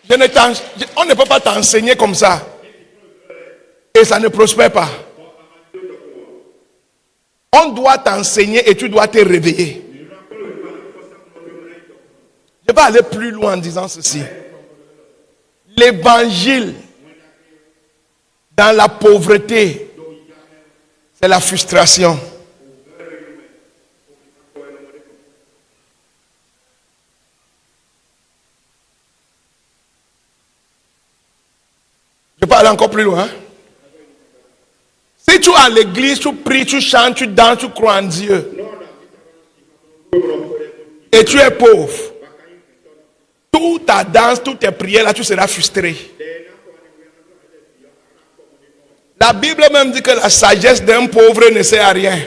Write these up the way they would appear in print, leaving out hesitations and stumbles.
On ne peut pas t'enseigner comme ça. Et ça ne prospère pas. On doit t'enseigner et tu dois te réveiller. Je vais aller plus loin en disant ceci. L'évangile dans la pauvreté, c'est la frustration. Je vais aller encore plus loin. Si tu es à l'église, tu pries, tu chantes, tu danses, tu crois en Dieu. Et tu es pauvre. Toute ta danse, toutes tes prières, là, tu seras frustré. La Bible même dit que la sagesse d'un pauvre ne sert à rien.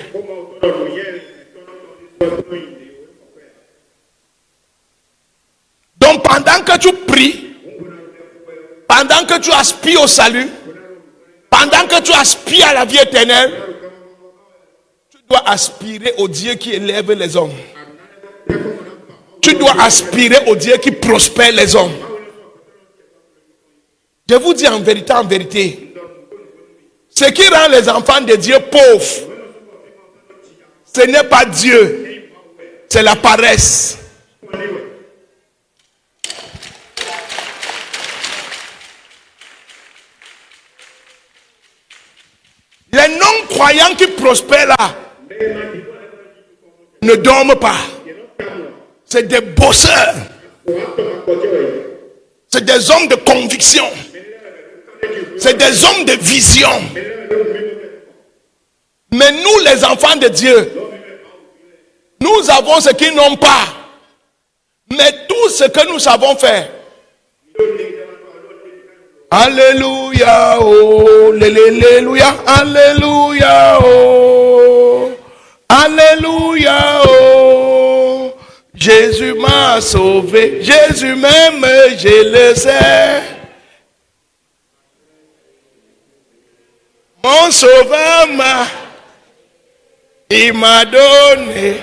Donc pendant que tu pries, pendant que tu aspires au salut, pendant que tu aspires à la vie éternelle, tu dois aspirer au Dieu qui élève les hommes. Tu dois aspirer au Dieu qui prospère les hommes. Je vous dis en vérité, ce qui rend les enfants de Dieu pauvres, ce n'est pas Dieu, c'est la paresse. Les non-croyants qui prospèrent là ne dorment pas. C'est des bosseurs. C'est des hommes de conviction. C'est des hommes de vision. Mais nous, les enfants de Dieu, nous avons ce qu'ils n'ont pas. Mais tout ce que nous savons faire. Alléluia, oh, alléluia, alléluia, oh, alléluia, oh. Jésus m'a sauvé, Jésus m'aime, je le sais. Mon sauveur il m'a donné.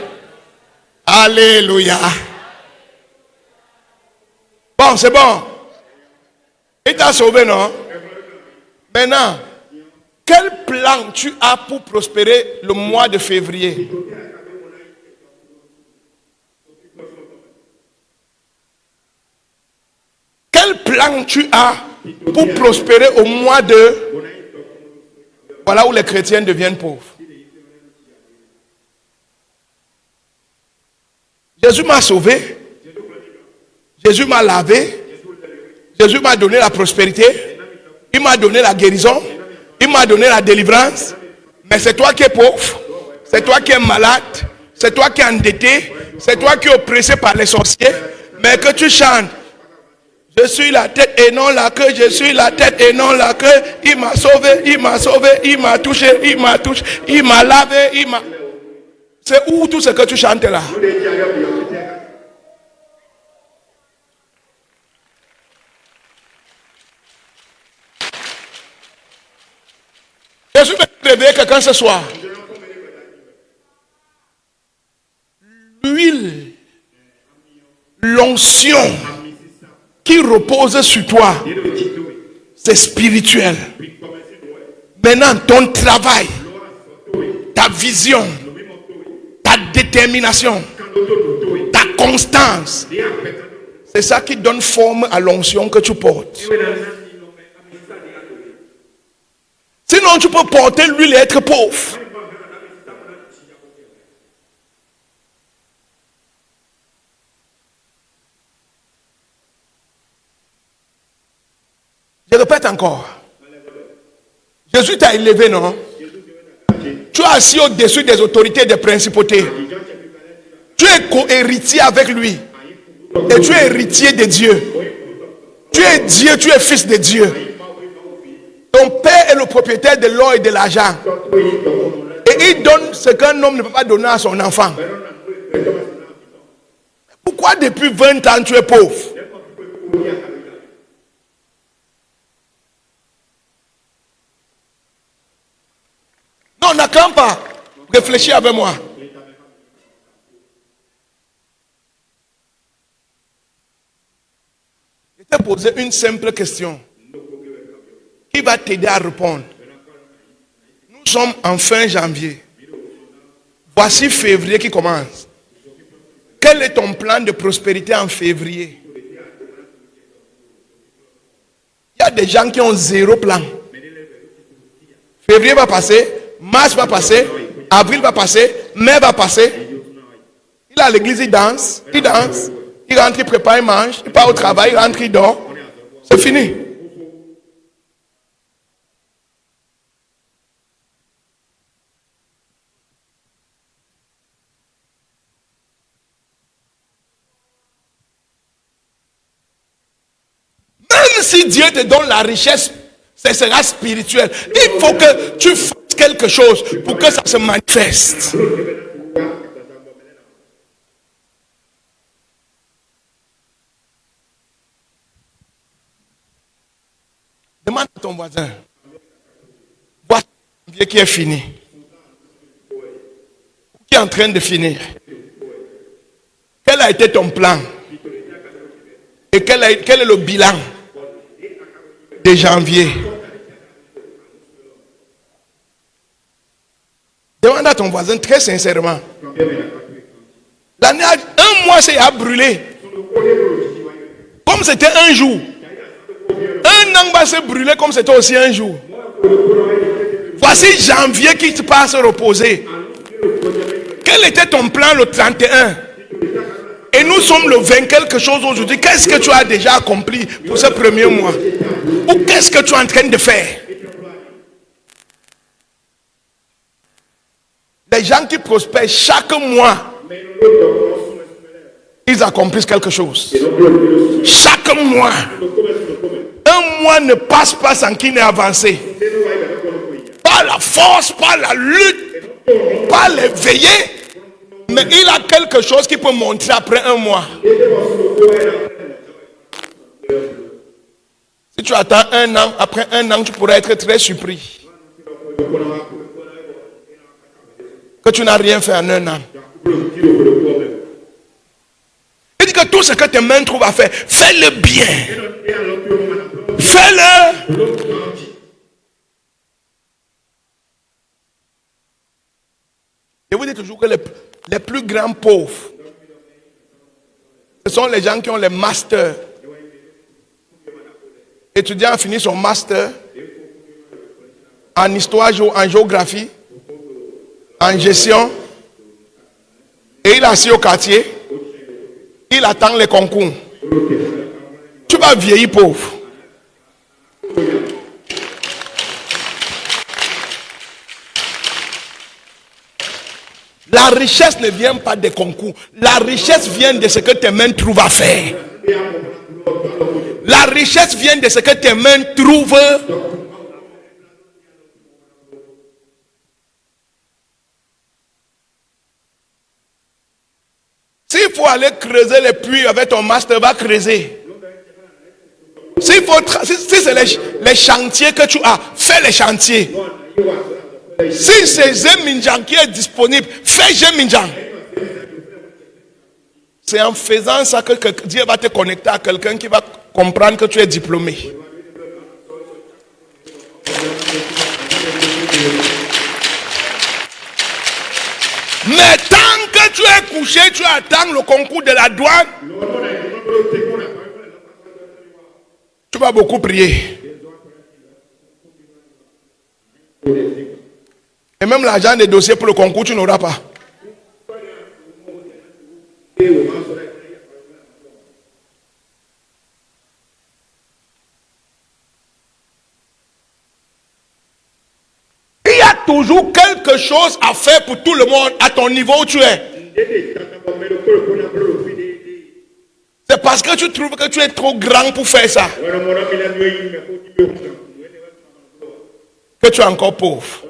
Alléluia. Bon, c'est bon. Il t'a sauvé, non? Maintenant, quel plan tu as pour prospérer le mois de février? Quel plan tu as pour prospérer au mois de... Voilà où les chrétiens deviennent pauvres. Jésus m'a sauvé. Jésus m'a lavé. Jésus m'a donné la prospérité. Il m'a donné la guérison. Il m'a donné la délivrance. Mais c'est toi qui es pauvre. C'est toi qui es malade. C'est toi qui es endetté. C'est toi qui es oppressé par les sorciers. Mais que tu chantes. Je suis la tête et non la queue. Je suis la tête et non la queue. Il m'a sauvé, il m'a sauvé, il m'a touché, il m'a touché, il m'a lavé, il m'a... C'est où tout ce que tu chantes là? Je suis réveillé quelqu'un ce soir. L'huile, l'onction qui repose sur toi, c'est spirituel. Maintenant, ton travail, ta vision, ta détermination, ta constance, c'est ça qui donne forme à l'onction que tu portes. Sinon, tu peux porter l'huile et être pauvre. Je répète encore. Jésus t'a élevé, non? Tu es assis au-dessus des autorités, des principautés. Tu es co-héritier avec lui. Et tu es héritier de Dieu. Tu es Dieu, tu es fils de Dieu. Ton père est le propriétaire de l'or et de l'argent. Et il donne ce qu'un homme ne peut pas donner à son enfant. Pourquoi depuis 20 ans tu es pauvre? Non, n'acclame pas. Réfléchis avec moi. Je t'ai posé une simple question qui va t'aider à répondre. Nous sommes en fin janvier. Voici février qui commence. Quel est ton plan de prospérité en février? Il y a des gens qui ont zéro plan. Février va passer, mars va passer, avril va passer, mai va passer. Il est à l'église, il danse, il rentre, il prépare, il mange, il part au travail, il rentre, il dort. C'est fini. Même si Dieu te donne la richesse, ce sera spirituel. Il faut que tu fasses quelque chose pour que ça se manifeste. Demande à ton voisin. Voici un janvier qui est fini. Qui est en train de finir. Quel a été ton plan? Et quel est le bilan de janvier? Demande à ton voisin très sincèrement. L'année, un mois, c'est à brûler. Comme c'était un jour. Un an va se brûler comme c'était aussi un jour. Voici janvier qui te passe reposer. Quel était ton plan le 31? Et nous sommes le 20 quelque chose aujourd'hui. Qu'est-ce que tu as déjà accompli pour ce premier mois? Ou qu'est-ce que tu es en train de faire? Les gens qui prospèrent chaque mois, ils accomplissent quelque chose. Chaque mois. Un mois ne passe pas sans qu'il n'ait avancé. Pas la force, pas la lutte, pas les veillées. Mais il a quelque chose qui peut montrer après un mois. Si tu attends un an, après un an, tu pourrais être très surpris. Que tu n'as rien fait en un an. Il dit que tout ce que tes mains trouvent à faire, fais-le bien. Fais-le. Je vous dis toujours que les plus grands pauvres, ce sont les gens qui ont les masters. Étudiant a fini son master en histoire, en géographie, en gestion, et il est assis au quartier, il attend les concours. Tu vas vieillir pauvre. La richesse ne vient pas des concours. La richesse vient de ce que tes mains trouvent à faire. La richesse vient de ce que tes mains trouvent. S'il faut aller creuser les puits avec ton master, va creuser. Si c'est les chantiers que tu as, fais les chantiers. Si c'est Zeminjan qui est disponible, fais Zeminjan. C'est en faisant ça que Dieu va te connecter à quelqu'un qui va comprendre que tu es diplômé. Mais tant que tu es couché, tu attends le concours de la douane. Tu vas beaucoup prier. Et même l'argent des dossiers pour le concours, tu n'auras pas. Il y a toujours quelque chose à faire pour tout le monde à ton niveau où tu es. C'est parce que tu trouves que tu es trop grand pour faire ça que tu es encore pauvre.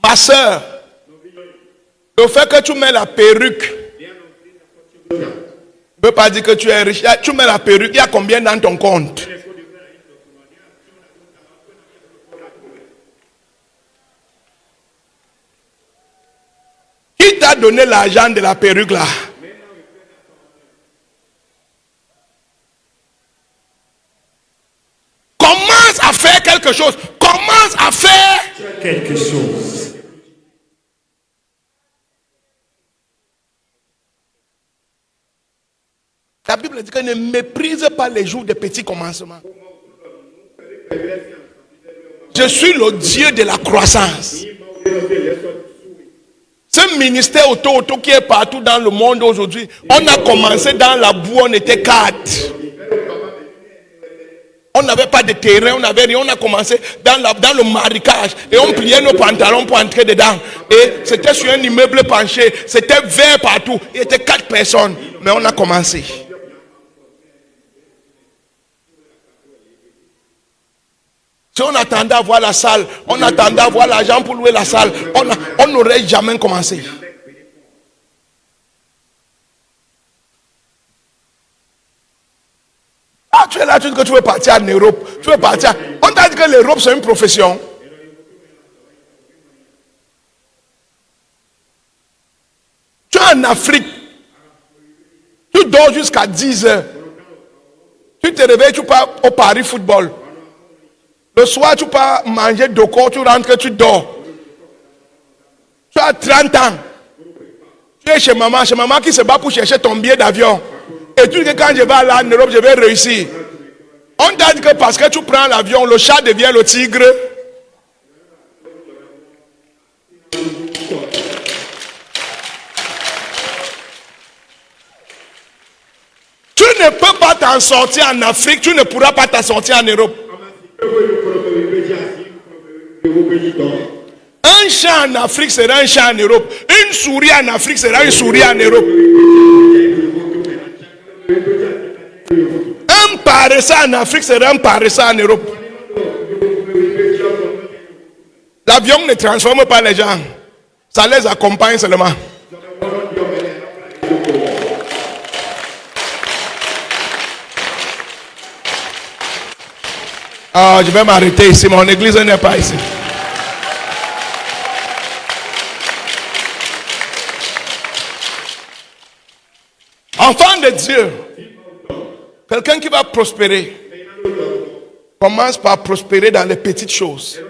Ma soeur, le fait que tu mets la perruque ne veut pas dire que tu es riche. Tu mets la perruque, il y a combien dans ton compte? Qui t'a donné l'argent de la perruque là? quelque chose. Commence à faire quelque chose. La Bible dit que ne méprise pas les jours de petits commencements. Je suis le Dieu de la croissance. Ce ministère auto qui est partout dans le monde aujourd'hui, on a commencé dans la boue, on était 4. On n'avait pas de terrain, on n'avait rien, on a commencé dans le marécage et on pliait nos pantalons pour entrer dedans. Et c'était sur un immeuble penché, c'était vert partout, il y était 4 personnes, mais on a commencé. Si on attendait à voir la salle, on attendait à voir l'argent pour louer la salle, on n'aurait jamais commencé. Ah, tu es là, tu dis que tu veux partir en Europe. Tu veux partir. On t'a dit que l'Europe c'est une profession. Tu es en Afrique. Tu dors jusqu'à 10 heures. Tu te réveilles, tu pars au Paris Football. Le soir, tu pars manger de corps, tu rentres, tu dors. Tu as 30 ans. Tu es chez maman qui se bat pour chercher ton billet d'avion. Et tu dis que quand je vais aller en Europe, je vais réussir. On t'a dit que parce que tu prends l'avion, le chat devient le tigre. Tu ne peux pas t'en sortir en Afrique, tu ne pourras pas t'en sortir en Europe. Un chat en Afrique sera un chat en Europe. Une souris en Afrique sera une souris en Europe. Un paresseux en Afrique sera un paresseux en Europe. L'avion ne transforme pas les gens. Ça les accompagne seulement. Ah, je vais m'arrêter ici. Mon église n'est pas ici. Enfant de Dieu, quelqu'un qui va prospérer, commence par prospérer dans les petites choses.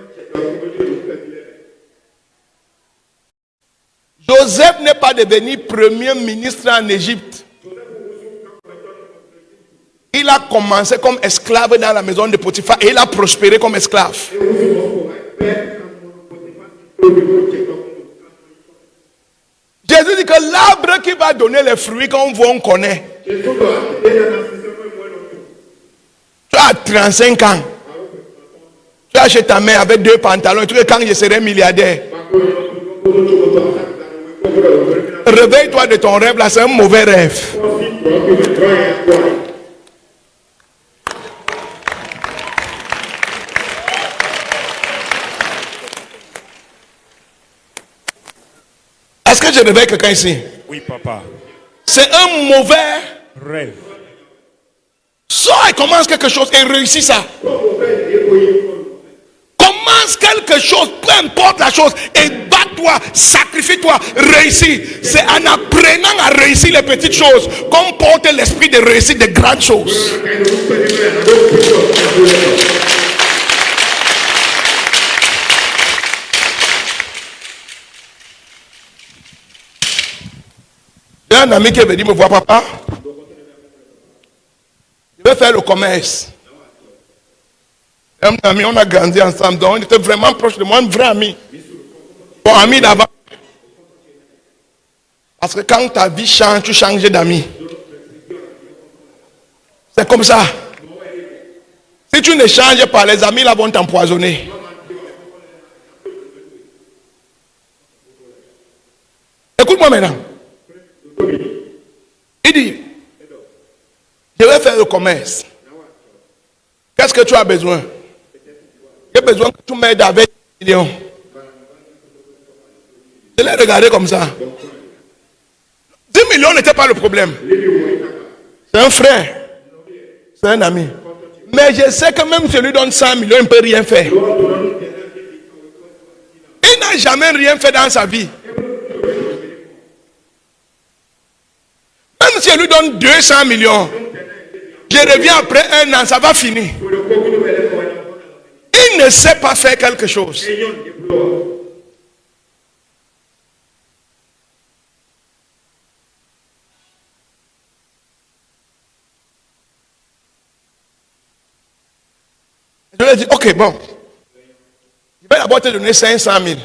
Joseph n'est pas devenu premier ministre en Égypte. Il a commencé comme esclave dans la maison de Potiphar et il a prospéré comme esclave. Jésus dit que l'arbre qui va donner les fruits qu'on voit, on connaît. Tu as 35 ans. Tu as chez ta mère avec 2 pantalons. Tu dis quand je serai milliardaire. Réveille-toi de ton rêve là, c'est un mauvais rêve. Est-ce que je réveille quelqu'un ici? Oui, papa. C'est un mauvais rêve. Sors et commence quelque chose et réussis ça. Commence quelque chose, peu importe la chose, et bats-toi, sacrifie-toi, réussis. C'est en apprenant à réussir les petites choses qu'on porte l'esprit de réussir de grandes choses. J'ai un ami qui est venu me voir, papa. Je vais faire le commerce. Un ami, on a grandi ensemble, donc on était vraiment proche de moi, un vrai ami. Bon, ami d'avant. Parce que quand ta vie change, tu changes d'amis. C'est comme ça. Si tu ne changes pas, les amis là vont t'empoisonner. Écoute-moi maintenant. Il dit, je vais faire le commerce. Qu'est-ce que tu as besoin? J'ai besoin que tu m'aides avec 10 millions. Je l'ai regardé comme ça. 10 millions n'était pas le problème. C'est un frère. C'est un ami. Mais je sais que même si je lui donne 100 millions, il ne peut rien faire. Il n'a jamais rien fait dans sa vie. Même si je lui donne 200 millions, je reviens après 1 an, ça va finir. Il ne sait pas faire quelque chose. Je lui ai dit, ok, bon. Je vais d'abord te donner 500 000.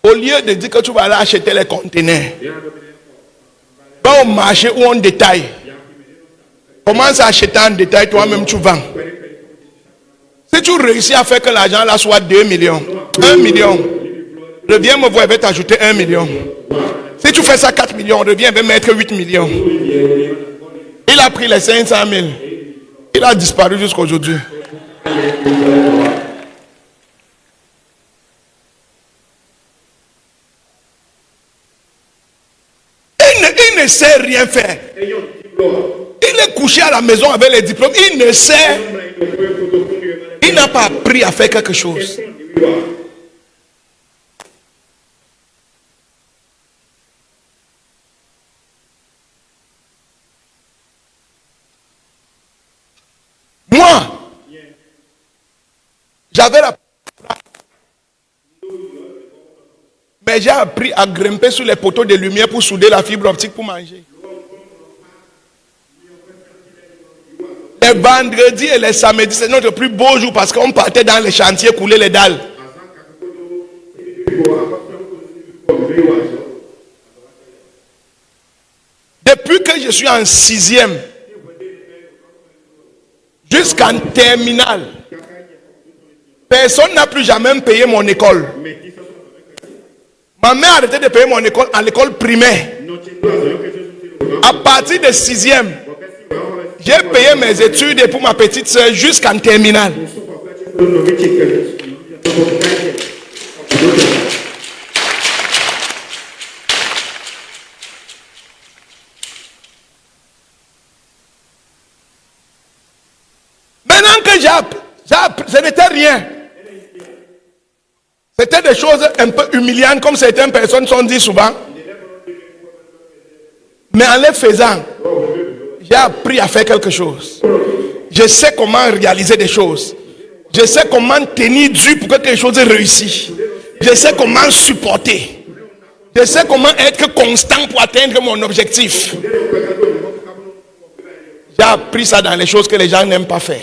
Au lieu de dire que tu vas aller acheter les conteneurs, va au marché où on détaille. Commence à acheter en détail, toi-même tu vends. Si tu réussis à faire que l'argent là soit 2 millions, 1 million, reviens me voir, je vais t'ajouter 1 million. Si tu fais ça 4 millions, reviens, je vais mettre 8 millions. Il a pris les 500 000. Il a disparu jusqu'à aujourd'hui. Il ne sait rien faire. Il est couché à la maison avec les diplômes. Il ne sait. Il n'a pas appris à faire quelque chose. Moi, j'avais la... Mais j'ai appris à grimper sur les poteaux de lumière pour souder la fibre optique pour manger. Les vendredis et les samedis, c'est notre plus beau jour parce qu'on partait dans les chantiers couler les dalles. Depuis que je suis en 6e, jusqu'en terminale, personne n'a plus jamais payé mon école. Ma mère a arrêté de payer mon école à l'école primaire. À partir de 6e, j'ai payé mes études pour ma petite soeur jusqu'en terminale. Maintenant que j'ai appris, ce n'était rien. C'était des choses un peu humiliantes, comme certaines personnes sont dit souvent. Mais en les faisant, j'ai appris à faire quelque chose. Je sais comment réaliser des choses. Je sais comment tenir dur pour que quelque chose réussisse. Je sais comment supporter. Je sais comment être constant pour atteindre mon objectif. J'ai appris ça dans les choses que les gens n'aiment pas faire.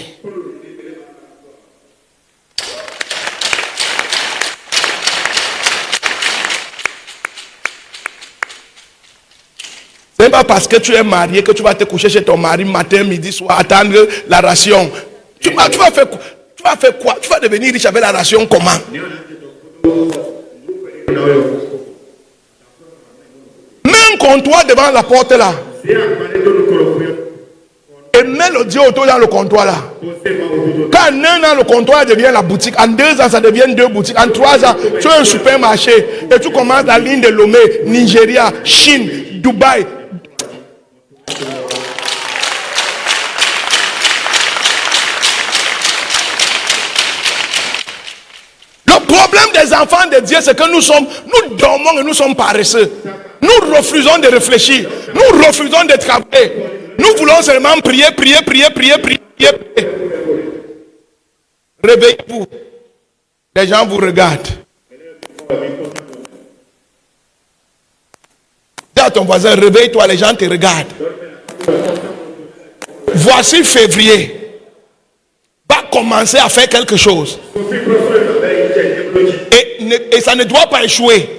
Ce n'est pas parce que tu es marié que tu vas te coucher chez ton mari matin, midi, soir, attendre la ration. Tu vas faire quoi? Tu vas faire quoi? Tu vas devenir riche avec la ration comment? Mets un comptoir devant la porte là. Et mets le Dieu autour dans le comptoir là. Quand en 1 an le comptoir devient la boutique, en 2 ans ça devient 2 boutiques, en 3 ans tu as un supermarché et tu commences la ligne de Lomé, Nigeria, Chine, Dubaï. Le problème des enfants de Dieu, c'est que nous dormons et nous sommes paresseux. Nous refusons de réfléchir. Nous refusons de travailler. Nous voulons seulement prier. Réveillez-vous. Les gens vous regardent. Dis à ton voisin, réveille-toi, les gens te regardent. Voici février. Va commencer à faire quelque chose. Et ça ne doit pas échouer.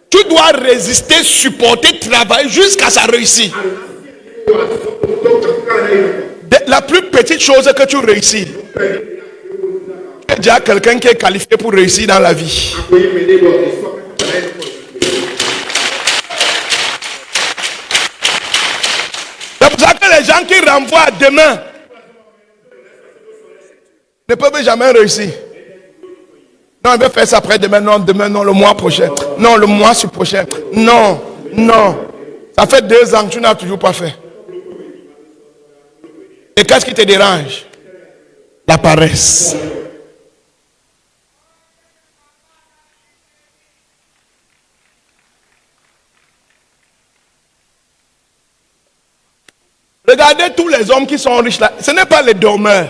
Tu dois résister, supporter, travailler jusqu'à sa réussite. La plus petite chose que tu réussis. Il y a quelqu'un qui est qualifié pour réussir dans la vie. C'est pour ça que les gens qui renvoient à demain ne peuvent jamais réussir. Non, je vais faire ça après demain. Non, demain, non, le mois prochain. Non, le mois prochain. Non. Ça fait 2 ans que tu n'as toujours pas fait. Et qu'est-ce qui te dérange? La paresse. Regardez tous les hommes qui sont riches là. Ce n'est pas les dormeurs.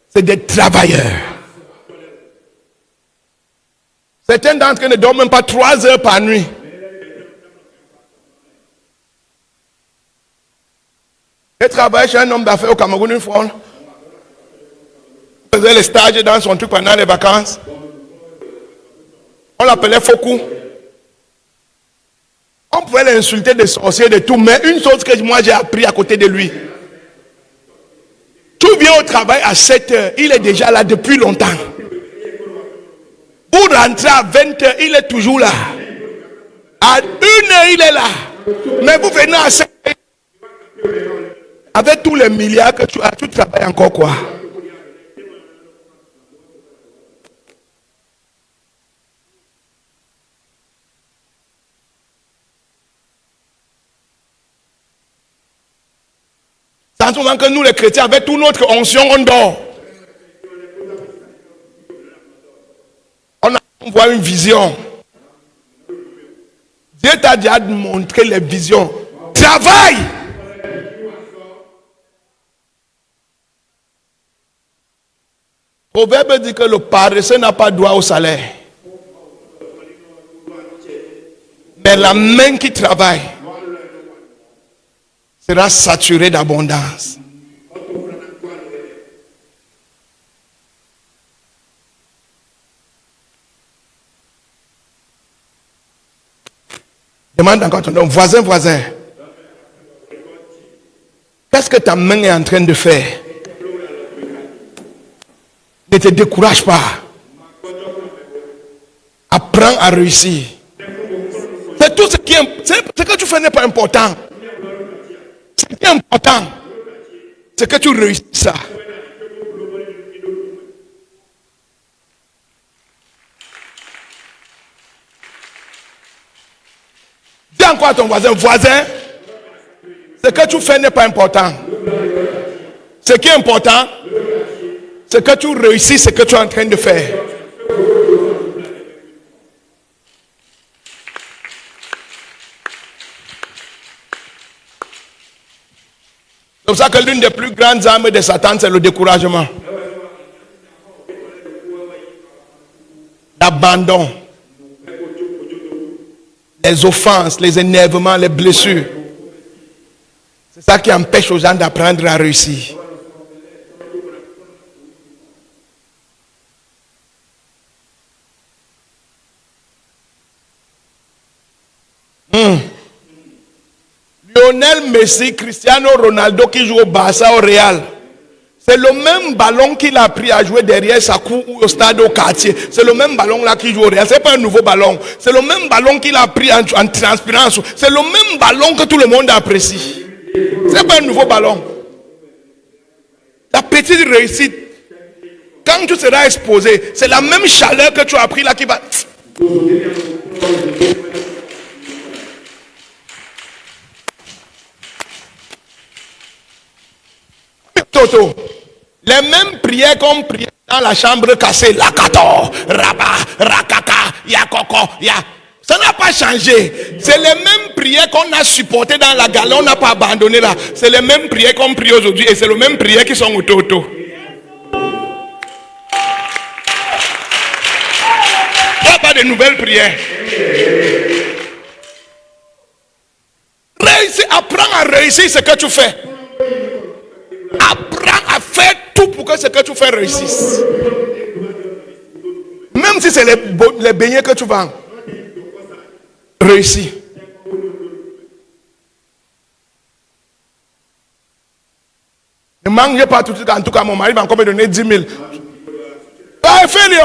C'est des travailleurs. Certains d'entre eux ne dorment même pas 3 heures par nuit. J'ai travaillé chez un homme d'affaires au Cameroun une fois. On faisait les stages dans son truc pendant les vacances. On l'appelait Fokou. On pouvait l'insulter de sorcier, de tout. Mais une chose que moi j'ai appris à côté de lui. Tu viens au travail à 7 heures. Il est déjà là depuis longtemps. Pour rentrer à 20 heures, il est toujours là. À 1 heure, il est là. Mais vous venez à 7 heures. Avec tous les milliards que tu as, tu travailles encore quoi? C'est en ce moment que nous les chrétiens, avec toute notre onction, on dort. On voit une vision. Dieu t'a déjà montré les visions. Travaille! Proverbe dit que le paresseux n'a pas droit au salaire. Mais la main qui travaille sera saturée d'abondance. Demande encore ton voisin. Qu'est-ce que ta main est en train de faire? Ne te décourage pas. Apprends à réussir. C'est tout ce qui est. Ce que tu fais n'est pas important. Ce qui est important, c'est que tu réussis ça. Dis encore à ton voisin, ce que tu fais n'est pas important. Ce qui est important, c'est que tu réussis ce que tu es en train de faire. C'est pour ça que l'une des plus grandes armes de Satan, c'est le découragement. L'abandon. Les offenses, les énervements, les blessures. C'est ça qui empêche aux gens d'apprendre à réussir. Lionel Messi, Cristiano Ronaldo qui joue au Barça, au Real. C'est le même ballon qu'il a pris à jouer derrière sa cour ou au stade au quartier. C'est le même ballon là qui joue au Real. Ce n'est pas un nouveau ballon. C'est le même ballon qu'il a pris en transpirance. C'est le même ballon que tout le monde apprécie. Ce n'est pas un nouveau ballon. La petite réussite, quand tu seras exposé, c'est la même chaleur que tu as pris là qui va... Toto, les mêmes prières qu'on priait dans la chambre cassée, Lakato, Rabat, Rakaka, Yakoko, Ya. Ça n'a pas changé. C'est les mêmes prières qu'on a supportées dans la galerie, on n'a pas abandonné là. C'est les mêmes prières qu'on prie aujourd'hui et c'est les mêmes prières qui sont au Toto. Il n'y a pas de nouvelles prières. Réussir, apprends à réussir ce que tu fais. Apprends à faire tout pour que ce que tu fais réussisse. Même si c'est les beignets que tu vends. Réussis. Ne mangez pas tout de suite. En tout cas, mon mari va encore me donner 10 000. Ah, fais-le.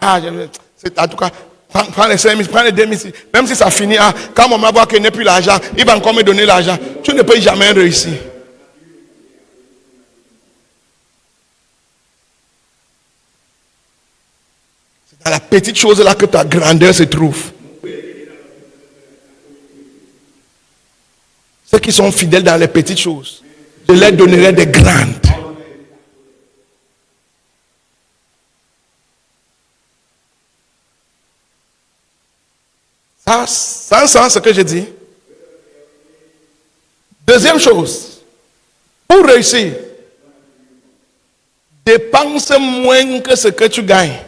Ah, en tout cas, prends les 5 000, prends les 2 000. Même si ça finit, quand mon mari voit qu'il n'a plus l'argent, il va encore me donner l'argent. Tu ne peux jamais réussir. C'est dans la petite chose là que ta grandeur se trouve. Ceux qui sont fidèles dans les petites choses, je leur donnerai des grandes. Ça sent ce que je dis. Deuxième chose, pour réussir, dépense moins que ce que tu gagnes.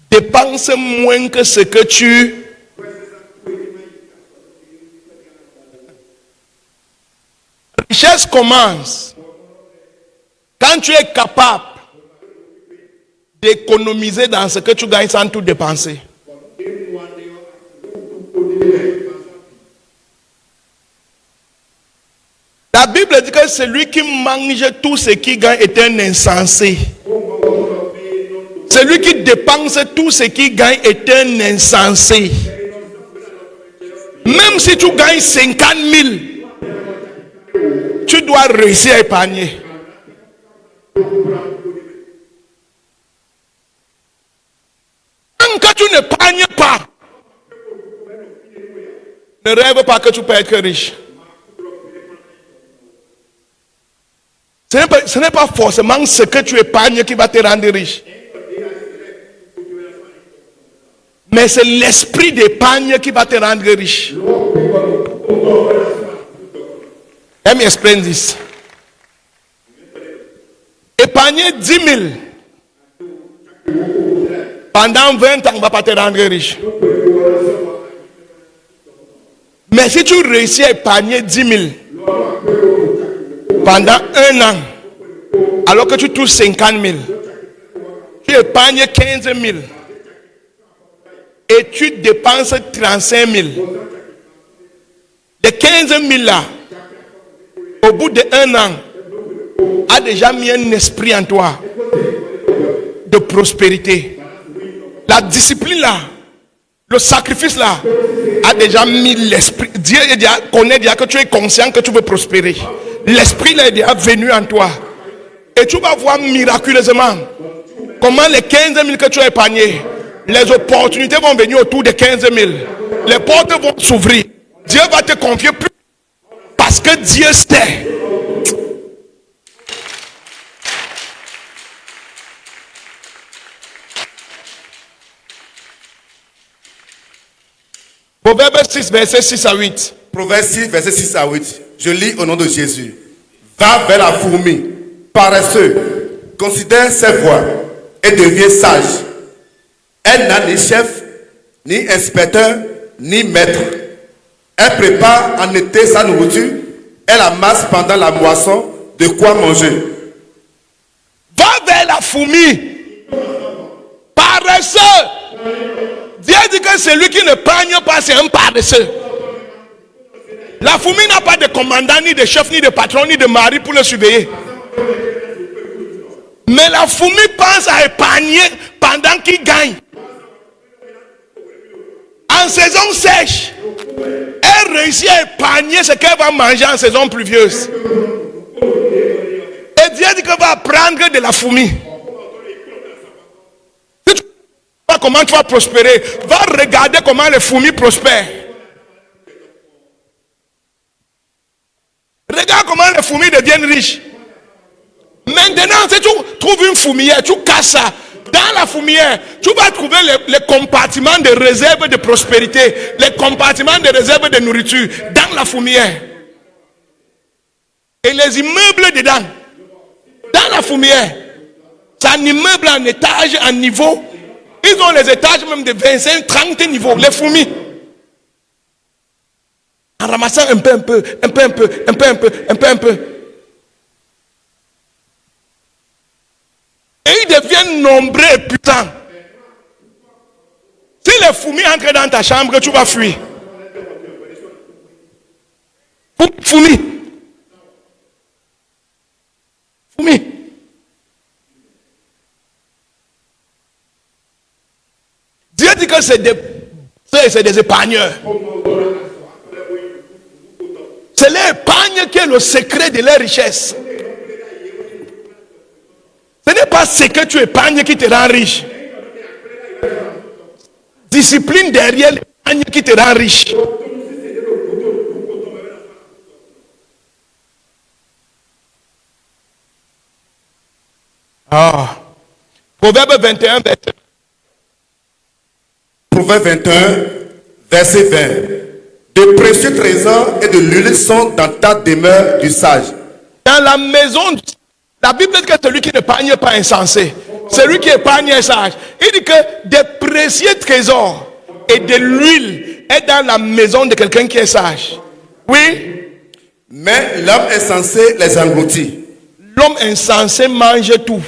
Dépense moins que ce que tu... La richesse commence quand tu es capable d'économiser dans ce que tu gagnes sans tout dépenser. La Bible dit que celui qui mange tout ce qu'il gagne est un insensé. Celui qui dépense tout ce qu'il gagne est un insensé. Même si tu gagnes 50 000, tu dois réussir à épargner. Tant que tu n'épargnes pas, ne rêve pas que tu peux être riche. Ce n'est pas forcément ce que tu épargnes qui va te rendre riche. Mais c'est l'esprit d'épargne qui va te rendre riche. Let me explain this. Épargner 10 000 pendant 20 ans ne va pas te rendre riche. Mais si tu réussis à épargner 10 000 pendant 1 an, alors que tu touches 50 000, tu épargnes 15 000 et tu dépenses 35 000. Les 15 000 là, au bout de 1 an, a déjà mis un esprit en toi de prospérité. La discipline là, le sacrifice là, a déjà mis l'esprit. Dieu connaît déjà que tu es conscient que tu veux prospérer. L'esprit là est déjà venu en toi. Et tu vas voir miraculeusement comment les 15 000 que tu as épargnés, les opportunités vont venir autour de 15 000. Les portes vont s'ouvrir. Dieu va te confier plus. Parce que Dieu sait. Proverbe 6, verset 6 à 8. Proverbe 6, verset 6 à 8. Je lis au nom de Jésus. Va vers la fourmi, paresseux, considère ses voies et deviens sage. Elle n'a ni chef, ni inspecteur, ni maître. Elle prépare en été sa nourriture. Elle amasse pendant la moisson de quoi manger. Va vers la fourmi, paresseux. Dieu dit que celui qui ne épargne pas, c'est un paresseux. La fourmi n'a pas de commandant, ni de chef, ni de patron, ni de mari pour le surveiller. Mais la fourmi pense à épargner pendant qu'il gagne. En saison sèche, elle réussit à épargner ce qu'elle va manger en saison pluvieuse. Et Dieu dit qu'elle va apprendre de la fourmi. Si tu ne sais pas comment tu vas prospérer, va regarder comment les fourmis prospèrent. Regarde comment les fourmis deviennent riches. Maintenant, si tu trouves une fourmilière, tu casses ça. Dans la fourmilière, tu vas trouver les compartiments de réserve de prospérité, les compartiments de réserve de nourriture dans la fourmilière. Et les immeubles dedans, dans la fourmilière, c'est un immeuble en étage, en niveau. Ils ont les étages même de 25, 30 niveaux, les fourmis. En ramassant un peu. Et ils deviennent nombreux et puissants. Si les fourmis entrent dans ta chambre, tu vas fuir. Fourmis. Dieu dit que c'est des épargneurs. C'est l'épargne qui est le secret de leur richesse. Ce n'est pas ce que tu épargnes qui te rend riche. Discipline derrière l'épargne qui te rend riche. Proverbe 21, verset. Proverbe 21, verset 20. De précieux trésors et de l'huile sont dans ta demeure du sage. Dans la maison, la Bible dit que celui qui n'épargne pas est insensé. Celui qui épargne est sage. Il dit que des précieux trésors et de l'huile est dans la maison de quelqu'un qui est sage. Oui. Mais l'homme insensé les engloutit. L'homme insensé mange tout.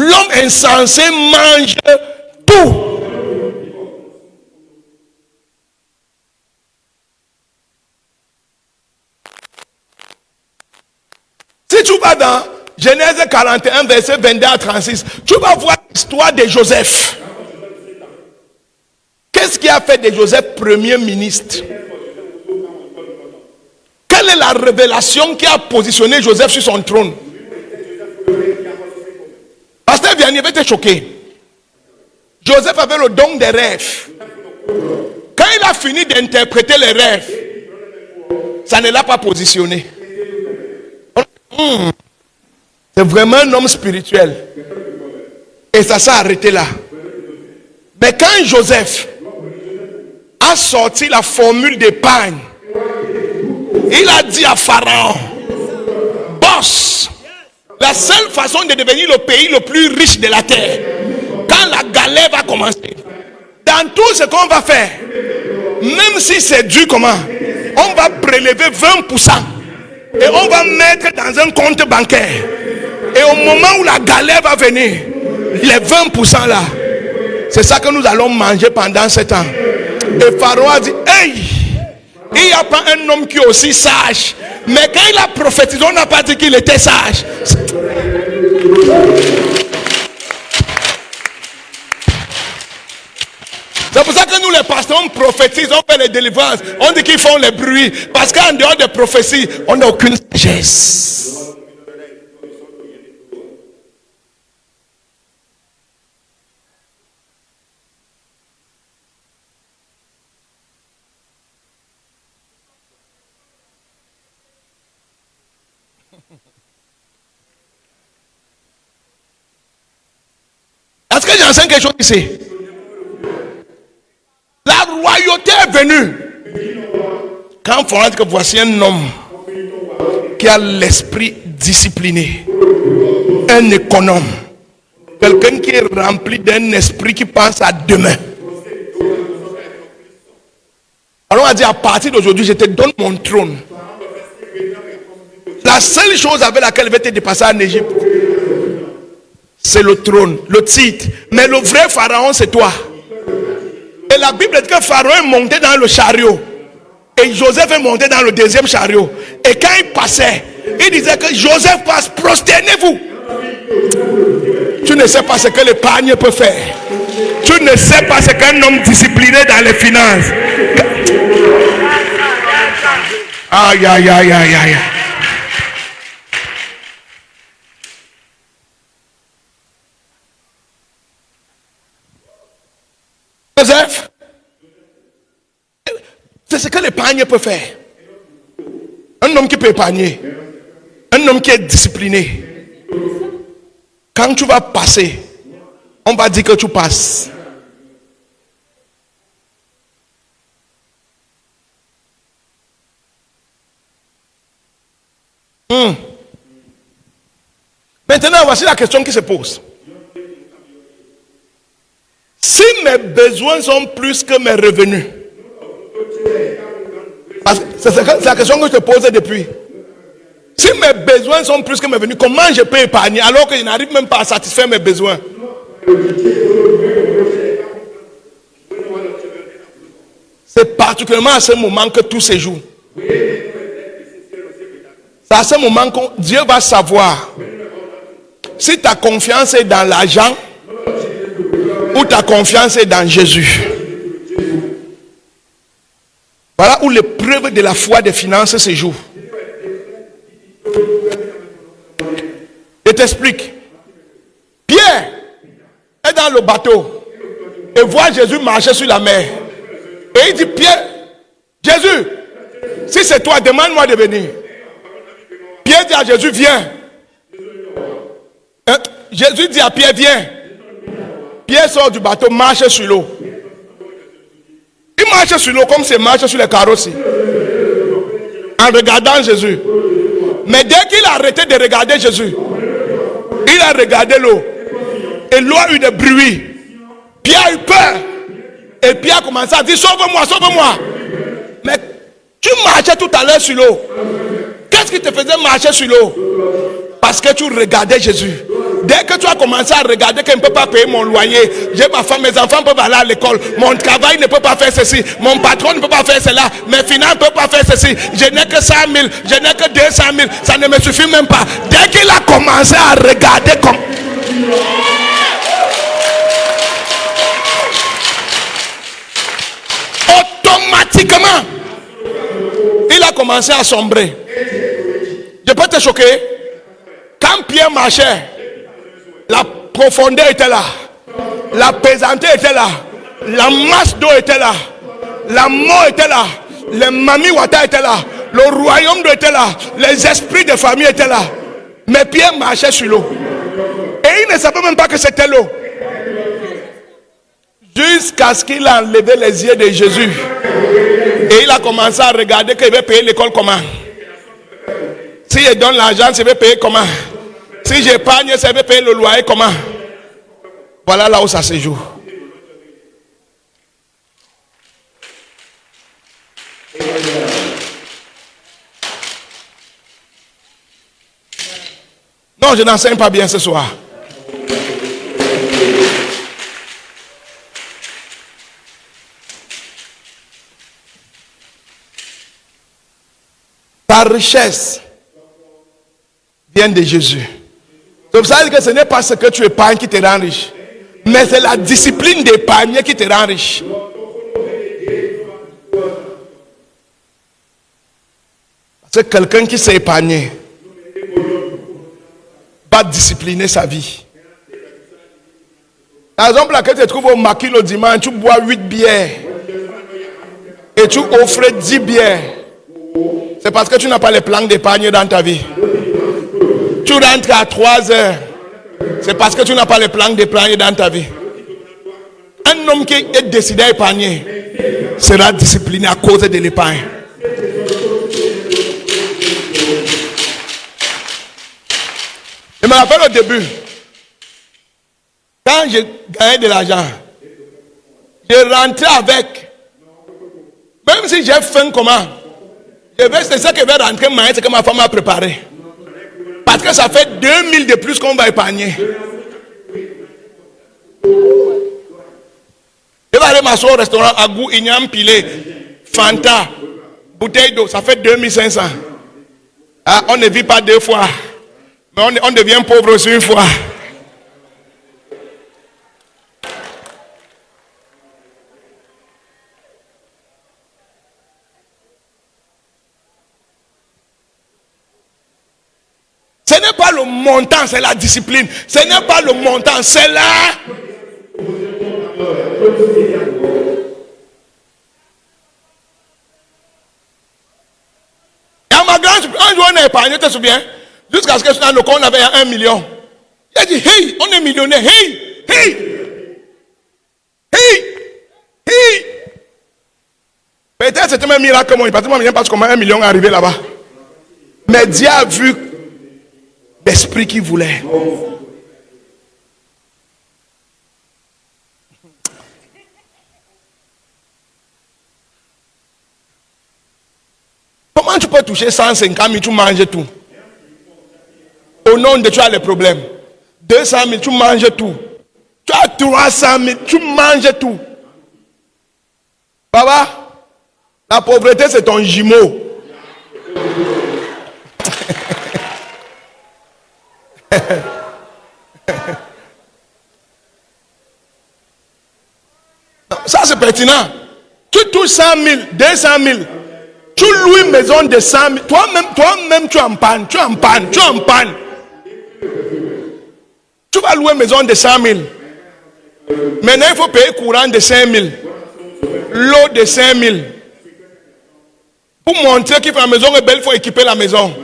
L'homme insensé mange tout. Si tu vas dans Genèse 41, verset 22 à 36, tu vas voir l'histoire de Joseph. Qu'est-ce qui a fait de Joseph premier ministre? Quelle est la révélation qui a positionné Joseph sur son trône? Pasteur Vianney avait été choqué. Joseph avait le don des rêves. Quand il a fini d'interpréter les rêves, ça ne l'a pas positionné. C'est vraiment un homme spirituel. Et ça s'est arrêté là. Mais quand Joseph a sorti la formule d'épargne, il a dit à Pharaon, boss, la seule façon de devenir le pays le plus riche de la terre, quand la galère va commencer, dans tout ce qu'on va faire, même si c'est dur comment, on va prélever 20% et on va mettre dans un compte bancaire. Et au moment où la galère va venir, les 20% là, c'est ça que nous allons manger pendant 7 ans. Et Pharaon a dit, hey, il n'y a pas un homme qui est aussi sage. Mais quand il a prophétisé, on n'a pas dit qu'il était sage. C'est pour ça que nous les pasteurs, on prophétise, on fait les délivrances, on dit qu'ils font les bruits. Parce qu'en dehors des prophéties, on n'a aucune sagesse. Est-ce que j'enseigne quelque chose ici? La royauté est venue. Quand on dit que voici un homme qui a l'esprit discipliné, un économe, quelqu'un qui est rempli d'un esprit qui pense à demain. Alors on a dit, à partir d'aujourd'hui, je te donne mon trône. La seule chose avec laquelle je vais te dépasser en Égypte, c'est le trône, le titre. Mais le vrai pharaon, c'est toi. Et la Bible dit que Pharaon est monté dans le chariot. Et Joseph est monté dans le deuxième chariot. Et quand il passait, il disait que Joseph passe, prosternez-vous. Tu ne sais pas ce que l'épargne peut faire. Tu ne sais pas ce qu'un homme discipliné dans les finances. Aïe, aïe, aïe, aïe, aïe. Joseph, c'est ce que l'épargne peut faire. Un homme qui peut épargner, un homme qui est discipliné. Quand tu vas passer, on va dire que tu passes. Maintenant, voici la question qui se pose. Si mes besoins sont plus que mes revenus, c'est la question que je te pose depuis. Si mes besoins sont plus que mes revenus, comment je peux épargner alors que je n'arrive même pas à satisfaire mes besoins? C'est particulièrement à ce moment que tout se joue. C'est à ce moment que Dieu va savoir si ta confiance est dans l'argent ou ta confiance est dans Jésus. Voilà où l'épreuve de la foi des finances se joue. Je t'explique. Pierre est dans le bateau et voit Jésus marcher sur la mer. Et il dit, Pierre, Jésus, si c'est toi, demande-moi de venir. Pierre dit à Jésus, viens. Jésus dit à Pierre, viens. Pierre sort du bateau, marche sur l'eau. Il marche sur l'eau comme s'il marche sur les carrosses. En regardant Jésus. Mais dès qu'il a arrêté de regarder Jésus, il a regardé l'eau. Et l'eau a eu des bruits. Pierre a eu peur. Et Pierre a commencé à dire, sauve-moi, sauve-moi. Mais tu marchais tout à l'heure sur l'eau. Qu'est-ce qui te faisait marcher sur l'eau? Parce que tu regardais Jésus. Dès que tu as commencé à regarder que je ne peux pas payer mon loyer, j'ai ma femme, mes enfants peuvent aller à l'école, mon travail ne peut pas faire ceci, mon patron ne peut pas faire cela, mes finances ne peuvent pas faire ceci, je n'ai que 100 000, je n'ai que 200 000, ça ne me suffit même pas. Dès qu'il a commencé à regarder comme... Automatiquement, il a commencé à sombrer. Je peux te choquer. Quand Pierre marchait, la profondeur était là, la pesanteur était là, la masse d'eau était là, la mort était là, les mamiwata étaient là, le royaume d'eau était là, les esprits de famille étaient là. Mais Pierre marchait sur l'eau. Et il ne savait même pas que c'était l'eau. Jusqu'à ce qu'il a enlevé les yeux de Jésus. Et il a commencé à regarder qu'il va payer l'école comment. Si je donne l'argent, je vais payer comment? Si j'épargne, je vais payer le loyer comment? Voilà là où ça se joue. Non, je n'enseigne pas bien ce soir. Ta richesse vient de Jésus. C'est pour ça que ce n'est pas ce que tu épargnes qui te rend riche, mais c'est la discipline d'épargner qui te rend riche. C'est quelqu'un qui sait épargner va discipliner sa vie. Par exemple, là, quand tu te trouves au maquis le dimanche, tu bois 8 bières et tu offres 10 bières. C'est parce que tu n'as pas les plans d'épargne dans ta vie. Tu rentres à 3 heures. C'est parce que tu n'as pas les plans d'épargne dans ta vie. Un homme qui est décidé à épargner sera discipliné à cause de l'épargne. Je me rappelle au début, quand je gagnais de l'argent, je rentrais avec, même si j'ai faim comment, c'est ça que je vais rentrer manger, c'est que ma femme a préparé. Parce que ça fait 2000 de plus qu'on va épargner. Je vais aller m'asseoir au restaurant à goût, ignam pilé, Fanta, bouteille d'eau, ça fait 2500. Ah, on ne vit pas 2 fois. Mais on devient pauvre aussi une fois. Ce n'est pas le montant, c'est la discipline. Ce n'est pas le montant, c'est là. Et à ma grande, un jour on a épargné, tu te souviens? Jusqu'à ce que dans le compte on avait 1 million. Il a dit, hey, on est millionnaire, hey, hey, hey, hey. Peut-être c'était un miracle, parce que moi je ne sais pas comment 1 million est arrivé là-bas. Mais Dieu a vu l'esprit qu'il voulait. Comment tu peux toucher 150 000, tu manges tout? Au nom de tu as les problèmes. 200 000, tu manges tout. Tu as 300 000, tu manges tout. Papa, la pauvreté c'est ton jumeau. Ça c'est pertinent. Tu touches 100 000, 200 000. Tu loues une maison de 100 000. Toi-même tu es en panne. Tu es en panne. Tu es en panne. Tu vas louer une maison de 100 000. Maintenant il faut payer courant de 5 000. L'eau de 5 000. Pour montrer que la maison est belle, il faut équiper la maison.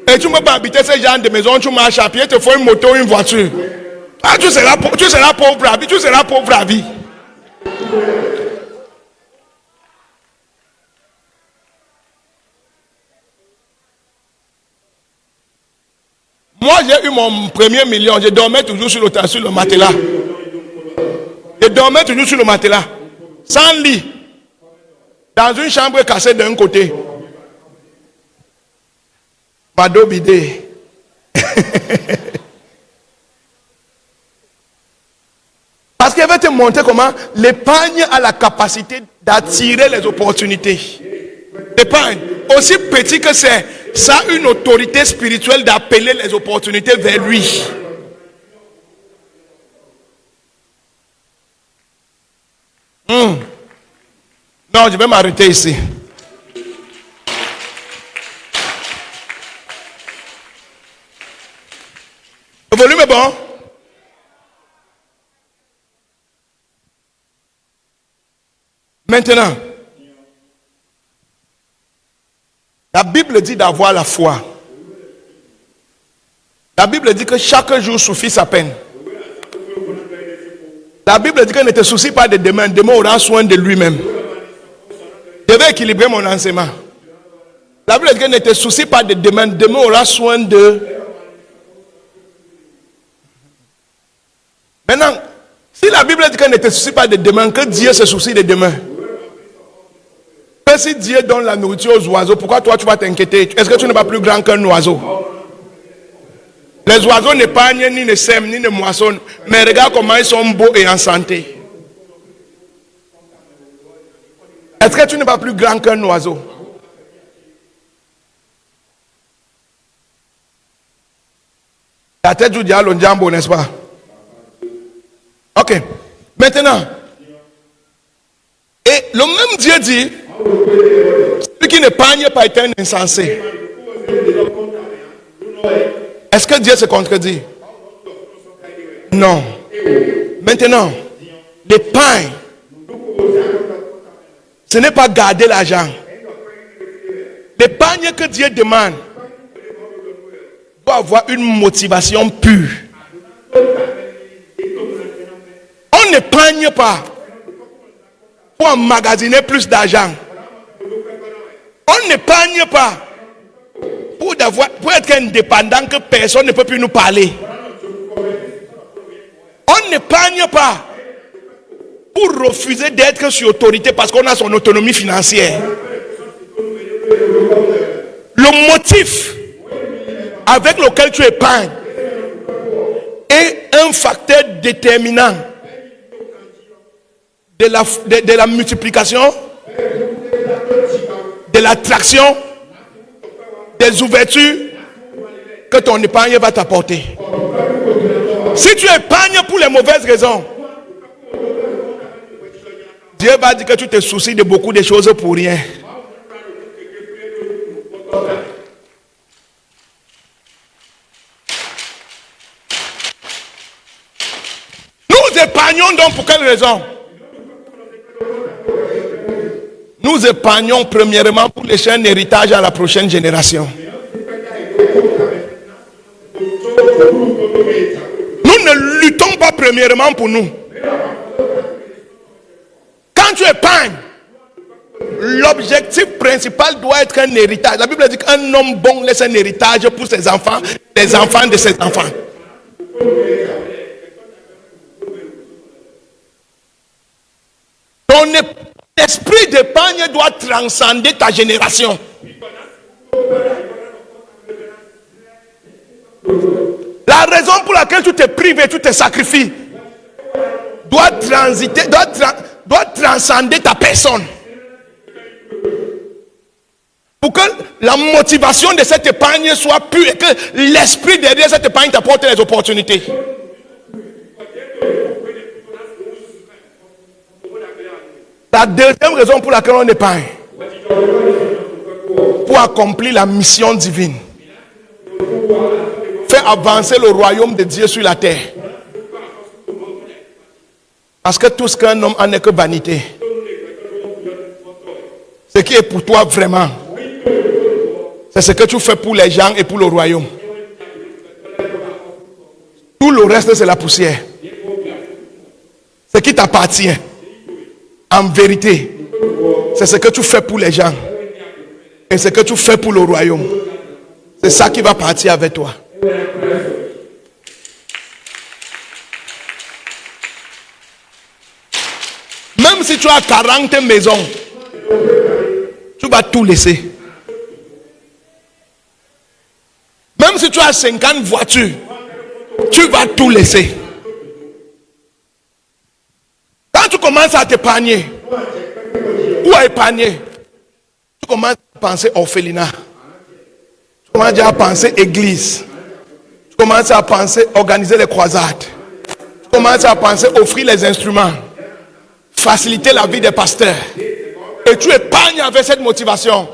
Et tu ne peux pas habiter ce genre de maison, tu marches à pied, tu te faut une moto, une voiture. Ah, tu seras pauvre à vie, tu seras pauvre à vie. Moi, j'ai eu mon premier million, je dormais toujours sur le matelas. Je dormais toujours sur le matelas, sans lit, dans une chambre cassée d'un côté. Mado bidé. Parce qu'il va te montrer comment l'épargne a la capacité d'attirer les opportunités. L'épargne, aussi petit que c'est, ça a une autorité spirituelle d'appeler les opportunités vers lui. Non, je vais m'arrêter ici. Le volume est bon? Maintenant, la Bible dit d'avoir la foi. La Bible dit que chaque jour suffit sa peine. La Bible dit que ne te soucie pas de demain. Demain aura soin de lui-même. Je vais équilibrer mon enseignement. La Bible dit que ne te soucie pas de demain. Demain aura soin de... Maintenant, si la Bible dit que ne te soucie pas de demain, que Dieu se soucie de demain. Que si Dieu donne la nourriture aux oiseaux, pourquoi toi tu vas t'inquiéter? Est-ce que tu n'es pas plus grand qu'un oiseau? Les oiseaux n'épargnent, ni ne sèment, ni ne moissonnent. Mais regarde comment ils sont beaux et en santé. Est-ce que tu n'es pas plus grand qu'un oiseau? La tête du diable, on jambo, n'est-ce pas? Ok. Maintenant, et le même Dieu dit, celui qui n'épargne pas est un insensé. Est-ce que Dieu se contredit? Non. Maintenant, l'épargne, ce n'est pas garder l'argent. L'épargne que Dieu demande doit avoir une motivation pure. On n'épargne pas pour emmagasiner plus d'argent. On n'épargne pas pour être indépendant que personne ne peut plus nous parler. On n'épargne pas pour refuser d'être sur autorité parce qu'on a son autonomie financière. Le motif avec lequel tu épargnes est un facteur déterminant de la multiplication, de l'attraction, des ouvertures que ton épargne va t'apporter. Si tu épargnes pour les mauvaises raisons, Dieu va dire que tu te soucies de beaucoup de choses pour rien. Nous épargnons donc pour quelle raison? Nous épargnons premièrement pour laisser un héritage à la prochaine génération. Nous ne luttons pas premièrement pour nous. Quand tu épargnes, l'objectif principal doit être un héritage. La Bible dit qu'un homme bon laisse un héritage pour ses enfants, les enfants de ses enfants. Ton esprit d'épargne doit transcender ta génération. La raison pour laquelle tu te prives et tu te sacrifies doit transcender ta personne. Pour que la motivation de cette épargne soit pure et que l'esprit derrière cette épargne t'apporte les opportunités. La deuxième raison pour laquelle on épargne, pour accomplir la mission divine, faire avancer le royaume de Dieu sur la terre. Parce que tout ce qu'un homme a n'est que vanité. Ce qui est pour toi vraiment, ce C'est ce que tu fais pour les gens et pour le royaume. Tout le reste, c'est la poussière. Ce qui t'appartient, en vérité, c'est ce que tu fais pour les gens et ce que tu fais pour le royaume. C'est ça qui va partir avec toi. Même si tu as 40 maisons, tu vas tout laisser. Même si tu as 50 voitures, tu vas tout laisser. Quand tu commences à t'épargner, ou à épargner, tu commences à penser orphelinat. Tu commences à penser église. Tu commences à penser organiser les croisades. Tu commences à penser offrir les instruments. Faciliter la vie des pasteurs. Et tu épargnes avec cette motivation.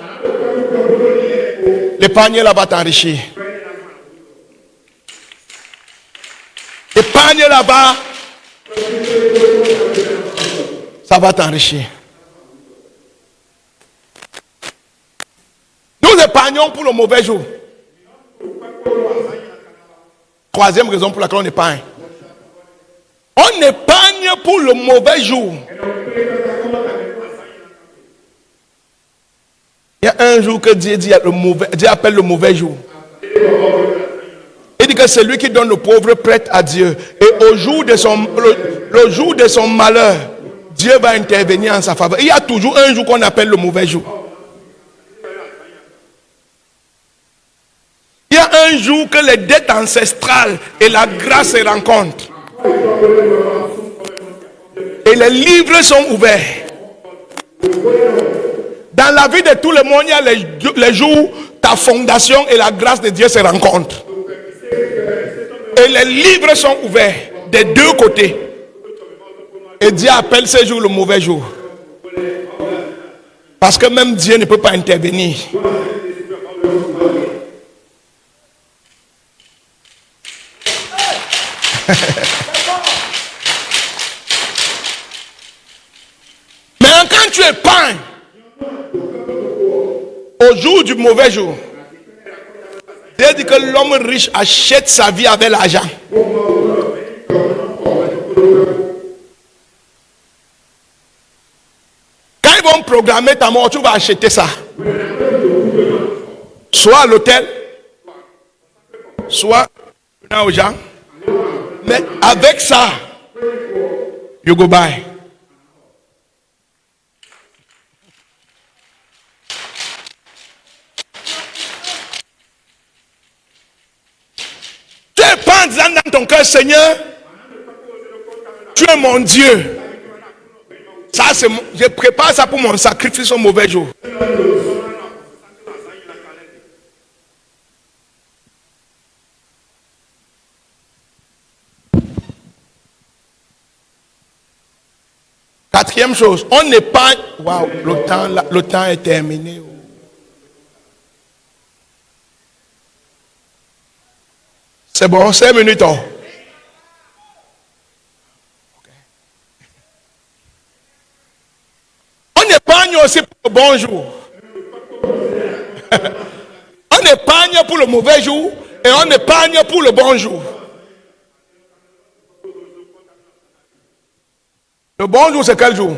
L'épargne là va t'enrichir. Épargne là-bas, ça va t'enrichir. Nous épargnons pour le mauvais jour. Troisième raison pour laquelle on épargne. On épargne pour le mauvais jour. Il y a un jour que Dieu dit Dieu appelle le mauvais jour. Il dit que c'est lui qui donne le pauvre prêtre à Dieu. Et au jour de le jour de son malheur, Dieu va intervenir en sa faveur. Il y a toujours un jour qu'on appelle le mauvais jour. Il y a un jour que les dettes ancestrales et la grâce se rencontrent. Et les livres sont ouverts. Dans la vie de tout le monde, il y a les jours où ta fondation et la grâce de Dieu se rencontrent. Et les livres sont ouverts des deux côtés. Et Dieu appelle ce jour le mauvais jour. Parce que même Dieu ne peut pas intervenir. Mais quand tu épargnes au jour du mauvais jour, Dieu dit que l'homme riche achète sa vie avec l'argent. Quand ils vont programmer ta mort, tu vas acheter ça. Soit à l'hôtel, soit aux gens. Mais avec ça, you go buy. Tu es pas en disant dans ton cœur, Seigneur, tu es mon Dieu. Ça, je prépare ça pour mon sacrifice au mauvais jour. Quatrième chose, on n'est pas... Waouh, le temps est terminé. C'est bon, 5 minutes. Oh. Okay. On épargne aussi pour le bon jour. On épargne pour le mauvais jour et on épargne pour le bon jour. Le bon jour, c'est quel jour?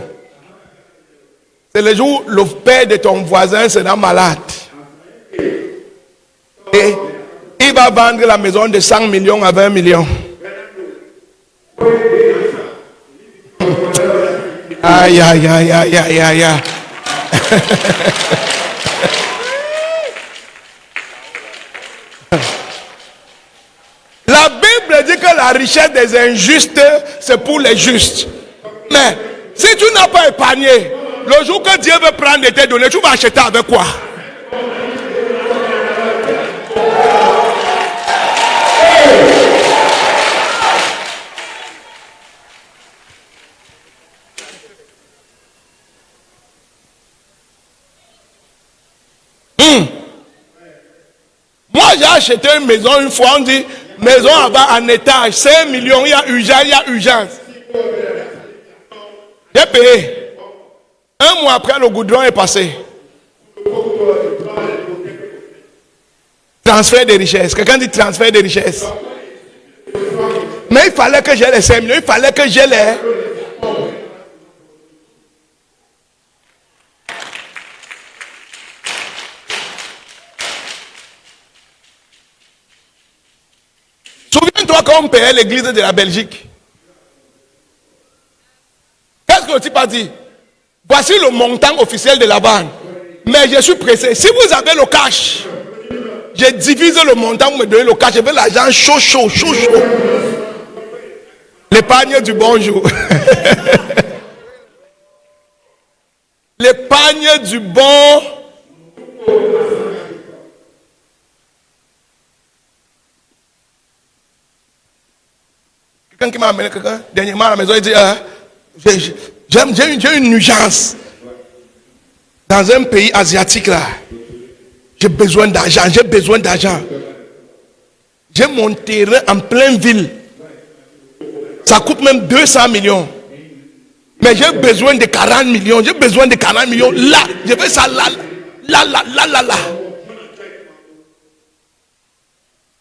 C'est le jour où le père de ton voisin sera malade. Et il va vendre la maison de 100 millions à 20 millions. Aïe, aïe, aïe, aïe, aïe, aïe, aïe. La Bible dit que la richesse des injustes, c'est pour les justes. Mais si tu n'as pas épargné, le jour que Dieu veut prendre de tes données, tu vas acheter avec quoi? Moi, j'ai acheté une maison une fois, on dit maison en étage, 5 millions, il y a urgence. J'ai payé. Un mois après, le goudron est passé. Transfert de richesses. Quelqu'un dit transfert de richesses. Mais il fallait que j'ai les 5 millions. Il fallait que j'ai les... Souviens-toi quand on payait l'église de la Belgique. Qu'est-ce que le type a dit? Voici le montant officiel de la vente. Mais je suis pressé. Si vous avez le cash, je divise le montant, vous me donnez le cash. Je veux l'argent chaud. L'épargne du bonjour. L'épargne du bon. Quelqu'un qui m'a amené quelqu'un dernièrement à la maison, il dit j'ai une urgence dans un pays asiatique là. J'ai besoin d'argent. J'ai mon terrain en pleine ville. Ça coûte même 200 millions. Mais j'ai besoin de 40 millions. Là, je veux ça là.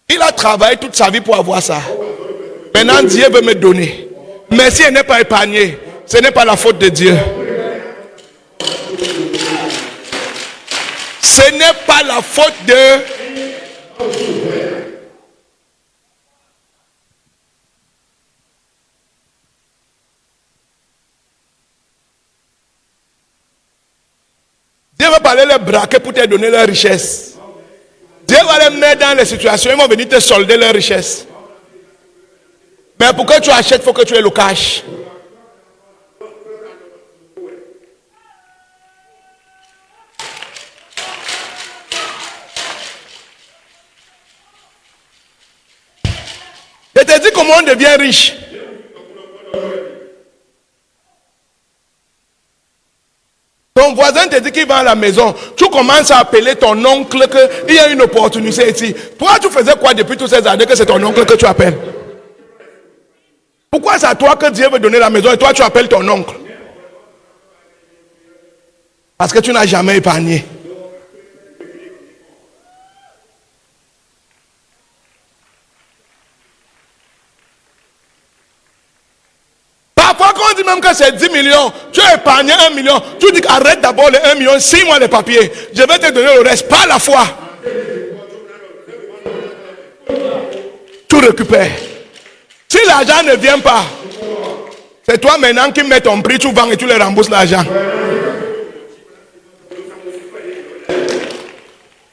Il a travaillé toute sa vie pour avoir ça. Maintenant, Dieu veut me donner. Mais si elle n'est pas épargnée, ce n'est pas la faute de Dieu. Ce n'est pas la faute de... Dieu va pas les braquer pour te donner leur richesse. Dieu va les mettre dans les situations, ils vont venir te solder leur richesse. Mais pour que tu achètes, il faut que tu aies le cash. Je te dis comment on devient riche. Ton voisin te dit qu'il va à la maison. Tu commences à appeler ton oncle qu'il y a une opportunité ici. Pourquoi tu faisais quoi depuis toutes ces années que c'est ton oncle que tu appelles? Pourquoi c'est à toi que Dieu veut donner la maison et toi tu appelles ton oncle? Parce que tu n'as jamais épargné. Parfois quand on dit même que c'est 10 millions, tu as épargné 1 million, tu dis arrête d'abord les 1 million, 6 mois les papiers, je vais te donner le reste, pas la foi. Tu récupères. Si l'argent ne vient pas, c'est toi maintenant qui mets ton prix, tu vends et tu les rembourses l'argent.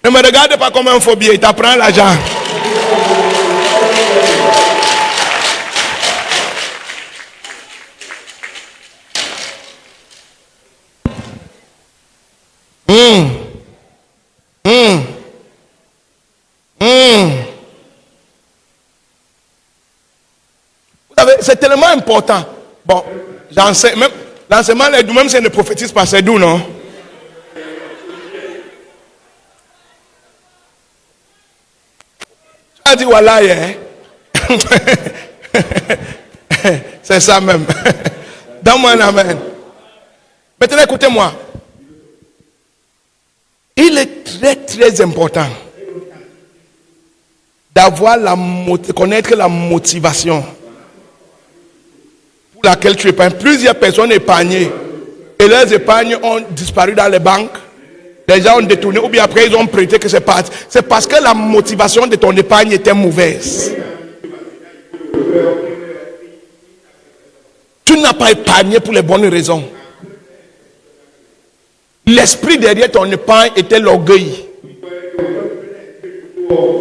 Ne me regarde pas comme un phobie, il t'apprend l'argent. C'est tellement important. Bon, j'enseigne, même l'enseignement, même si elle ne prophétise pas, c'est d'où, non? Tu as dit voilà, hein? C'est ça même. Donne-moi un amen. Maintenant, écoutez-moi. Il est très important de connaître la motivation pour laquelle tu épargnes. Plusieurs personnes épargnées et leurs épargnes ont disparu dans les banques. Les gens ont détourné ou bien après ils ont prêté que c'est parti. C'est parce que la motivation de ton épargne était mauvaise. Tu n'as pas épargné pour les bonnes raisons. L'esprit derrière ton épargne était l'orgueil,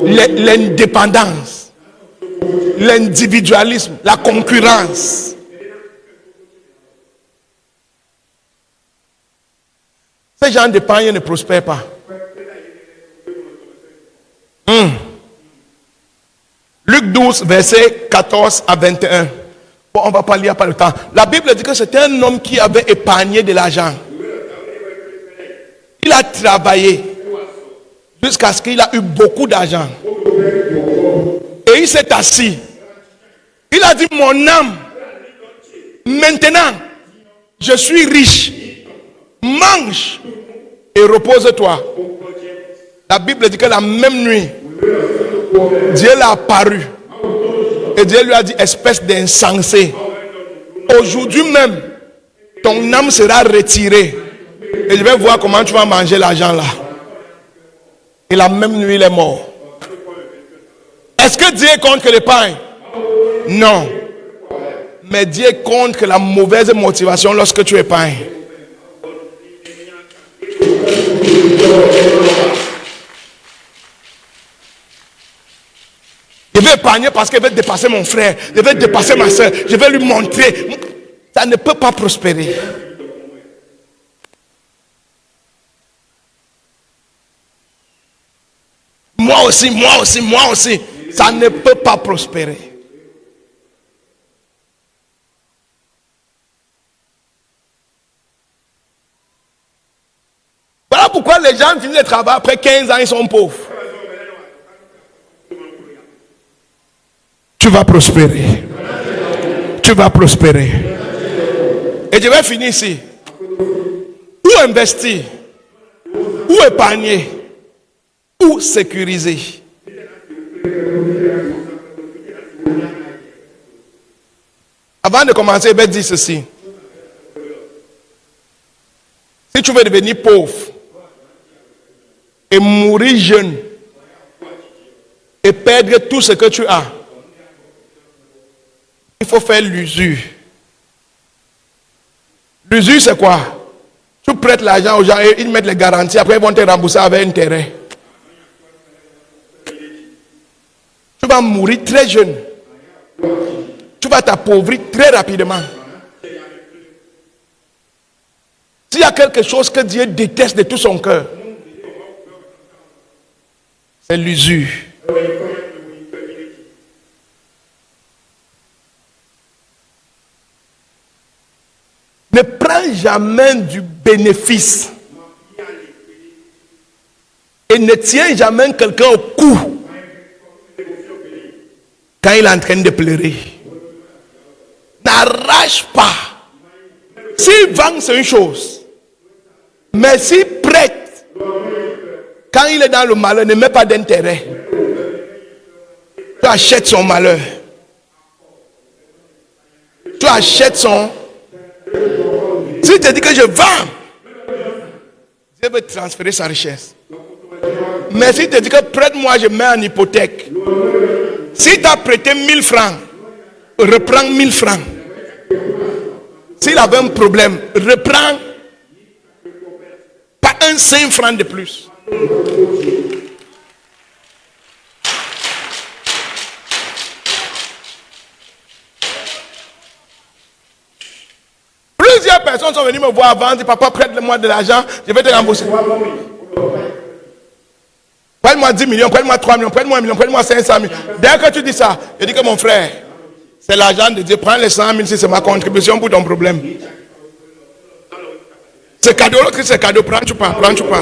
l'indépendance, l'individualisme, la concurrence. Ces gens d'épargne ne prospèrent pas. Luc 12, verset 14 à 21. Bon, on ne va pas lire, pas le temps. La Bible dit que c'était un homme qui avait épargné de l'argent. Il a travaillé jusqu'à ce qu'il a eu beaucoup d'argent. Et il s'est assis. Il a dit, mon âme, maintenant, je suis riche. Mange et repose-toi. La Bible dit que la même nuit, Dieu l'a apparu. Et Dieu lui a dit, espèce d'insensé. Aujourd'hui même, ton âme sera retirée. Et je vais voir comment tu vas manger l'argent là. Et la même nuit, il est mort. Est-ce que Dieu est contre l'épargne? Non. Mais Dieu est contre la mauvaise motivation lorsque tu épargnes. Je vais épargner parce qu'il veut dépasser mon frère. Je vais dépasser ma soeur. Je vais lui montrer. Ça ne peut pas prospérer. Moi aussi, moi aussi, moi aussi. Ça ne peut pas prospérer. Voilà pourquoi les gens finissent le travail après 15 ans, ils sont pauvres. Tu vas prospérer. Tu vas prospérer. Et je vais finir ici. Où investir? Où épargner? Où sécuriser? Avant de commencer, je vais dire ceci. Si tu veux devenir pauvre et mourir jeune et perdre tout ce que tu as, il faut faire l'usure. L'usure, c'est quoi? Tu prêtes l'argent aux gens et ils mettent les garanties. Après, ils vont te rembourser avec intérêt. Tu vas mourir très jeune. Tu vas t'appauvrir très rapidement. S'il y a quelque chose que Dieu déteste de tout son cœur, c'est l'usure. Ne prends jamais du bénéfice et ne tiens jamais quelqu'un au cou quand il est en train de pleurer. N'arrache pas. S'il vend, c'est une chose. Mais s'il prête, quand il est dans le malheur, ne met pas d'intérêt. Tu achètes son malheur. Tu achètes son... S'il te dit que je vends, Dieu veut transférer sa richesse. Mais s'il te dit que prête-moi, je mets en hypothèque. S'il t'a prêté 1000 francs, reprends 1000 francs. S'il avait un problème, reprends pas un 5 francs de plus. Plusieurs personnes sont venues me voir avant, disent papa, prête-moi de l'argent, je vais te rembourser. Prête-moi 10 millions, prête-moi 3 millions, prête-moi 1 million, prête-moi 500 000. Dès que tu dis ça, je dis que mon frère, c'est l'argent de Dieu. Prends les 100 000 si c'est ma contribution pour ton problème. C'est cadeau, l'autre c'est cadeau, prends-tu pas, prends-tu pas.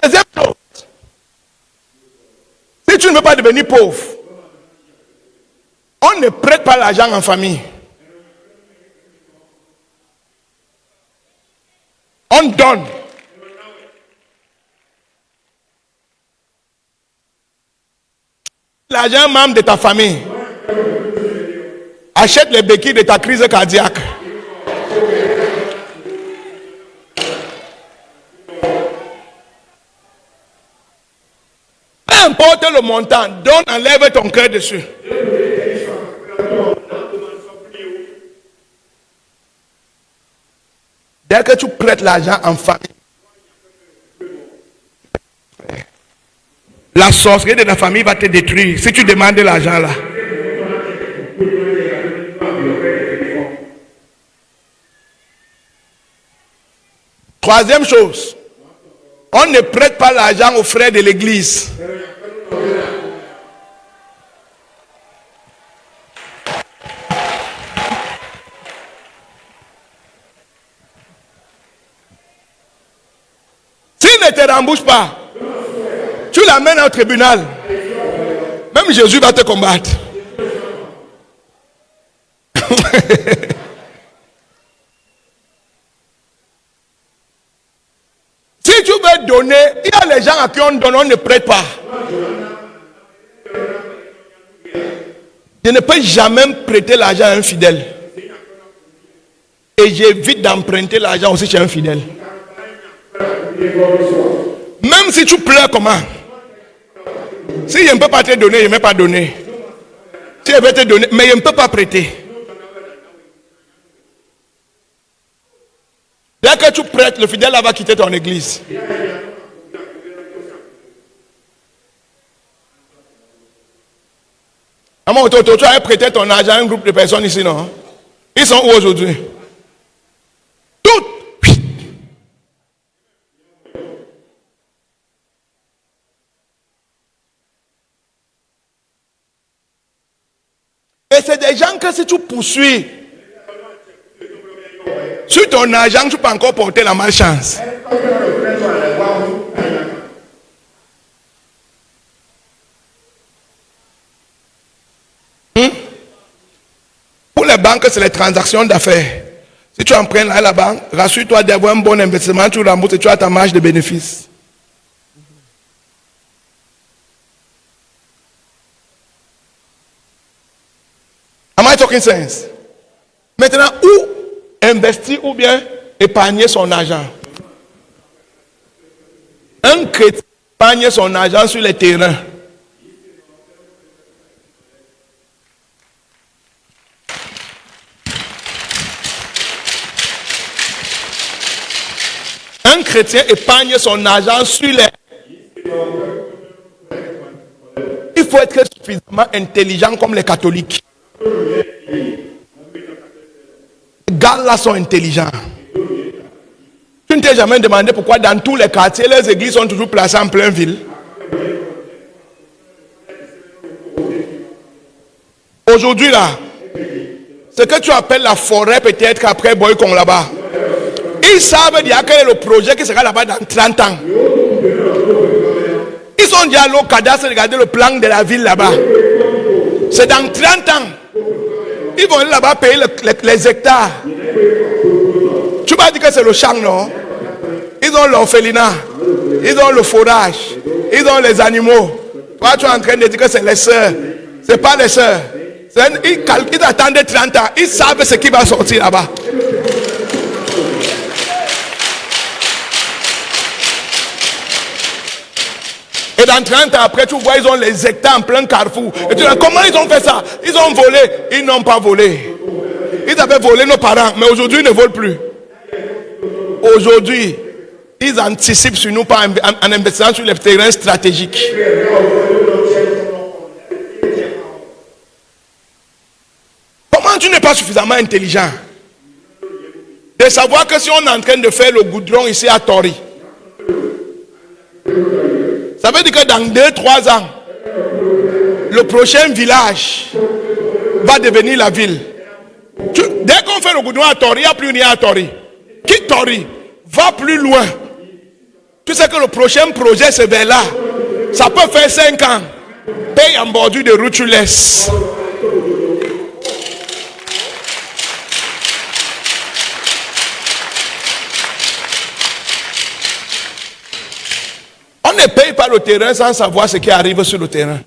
Deuxième chose, si tu ne veux pas devenir pauvre, on ne prête pas l'argent en famille. On donne. L'argent membre de ta famille. Achète les béquilles de ta crise cardiaque. Peu importe le montant, donne, enlève ton cœur dessus. Dès que tu prêtes l'argent en famille, la sorcellerie de la famille va te détruire si tu demandes de l'argent là. Troisième chose, on ne prête pas l'argent aux frères de l'église. S'il ne te rembourse pas, tu l'amènes au tribunal. Même Jésus va te combattre. donner, il y a les gens à qui on donne, on ne prête pas. Je ne peux jamais prêter l'argent à un fidèle. Et j'évite d'emprunter l'argent aussi chez un fidèle. Même si tu pleures comment? Si je ne peux pas te donner, je ne vais pas donner. Si je vais te donner, mais je ne peux pas prêter. Dès que tu prêtes, le fidèle va quitter ton église. Tu as prêté ton argent à un groupe de personnes ici, non? Ils sont où aujourd'hui? Toutes. Et c'est des gens que si tu poursuis sur ton argent, tu peux encore porter la malchance. Pour les banques, c'est les transactions d'affaires. Si tu empruntes à la banque, rassure-toi d'avoir un bon investissement, tu rembourses et tu as ta marge de bénéfice. Am I talking sense? Maintenant, où investir ou bien épargner son argent? Un chrétien épargne son argent sur les terrains. Un chrétien épargne son argent sur les... Il faut être suffisamment intelligent comme les catholiques. Les gars là sont intelligents. Tu ne t'es jamais demandé pourquoi dans tous les quartiers, les églises sont toujours placées en pleine ville. Aujourd'hui là, ce que tu appelles la forêt peut-être qu'après Boycon là-bas, ils savent déjà quel est le projet qui sera là-bas dans 30 ans. Ils sont déjà allés au cadastre regarder le plan de la ville là-bas. C'est dans 30 ans. Ils vont aller là-bas payer les hectares. Tu m'as dit que c'est le champ, non? Ils ont l'orphelinat. Ils ont le forage. Ils ont les animaux. Toi, tu es en train de dire que c'est les sœurs. Ce n'est pas les sœurs. Ils attendent 30 ans. Ils savent ce qui va sortir là-bas. Et dans 30 ans après, tu vois, ils ont les hectares en plein carrefour. Et tu dis, comment ils ont fait ça? Ils ont volé. Ils n'ont pas volé. Ils avaient volé nos parents, mais aujourd'hui, ils ne volent plus. Aujourd'hui, ils anticipent sur nous en investissant sur les terrains stratégiques. Comment tu n'es pas suffisamment intelligent de savoir que si on est en train de faire le goudron ici à Tori, ça veut dire que dans 2-3 ans, le prochain village va devenir la ville. Dès qu'on fait le goudron à Tori, il n'y a plus rien à Tori. Quitte Tori, va plus loin. Tu sais que le prochain projet c'est vers là. Ça peut faire 5 ans. Paye en bordure de route, tu laisses. On ne paye pas le terrain sans savoir ce qui arrive sur le terrain.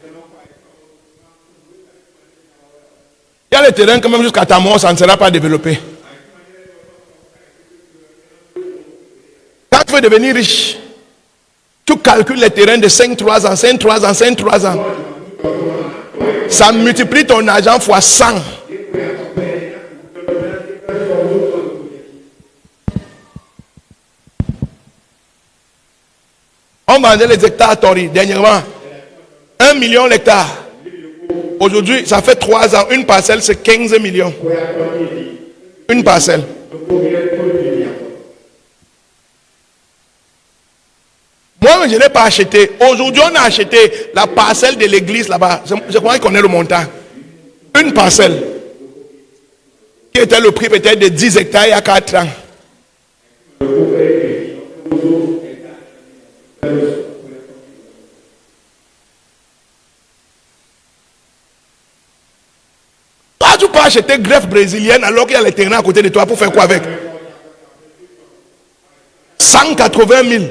Il y a le terrain quand même jusqu'à ta mort, ça ne sera pas développé. Quand tu veux devenir riche, tu calcules les terrains de 5-3 ans, 5-3 ans, 5-3 ans. Ça multiplie ton argent fois 100. On vendait les hectares à Tori dernièrement. 1 million d'hectares. Aujourd'hui, ça fait 3 ans. Une parcelle, c'est 15 millions. Une parcelle. Moi, je n'ai pas acheté. Aujourd'hui, on a acheté la parcelle de l'église là-bas. Je crois qu'on connaît le montant. Une parcelle. Qui était le prix peut-être de 10 hectares il y a 4 ans. Toi, tu peux acheter greffe brésilienne alors qu'il y a les terrains à côté de toi pour faire quoi avec? 180 000.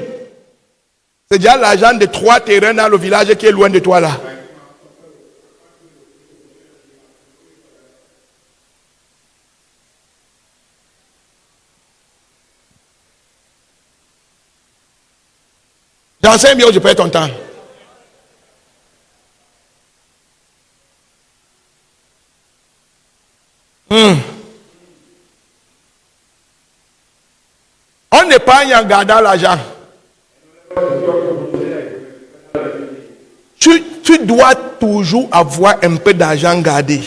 C'est déjà l'argent de 3 terrains dans le village qui est loin de toi là. J'enseigne bien où je perds ton temps. On épargne en gardant l'argent. Tu dois toujours avoir un peu d'argent gardé.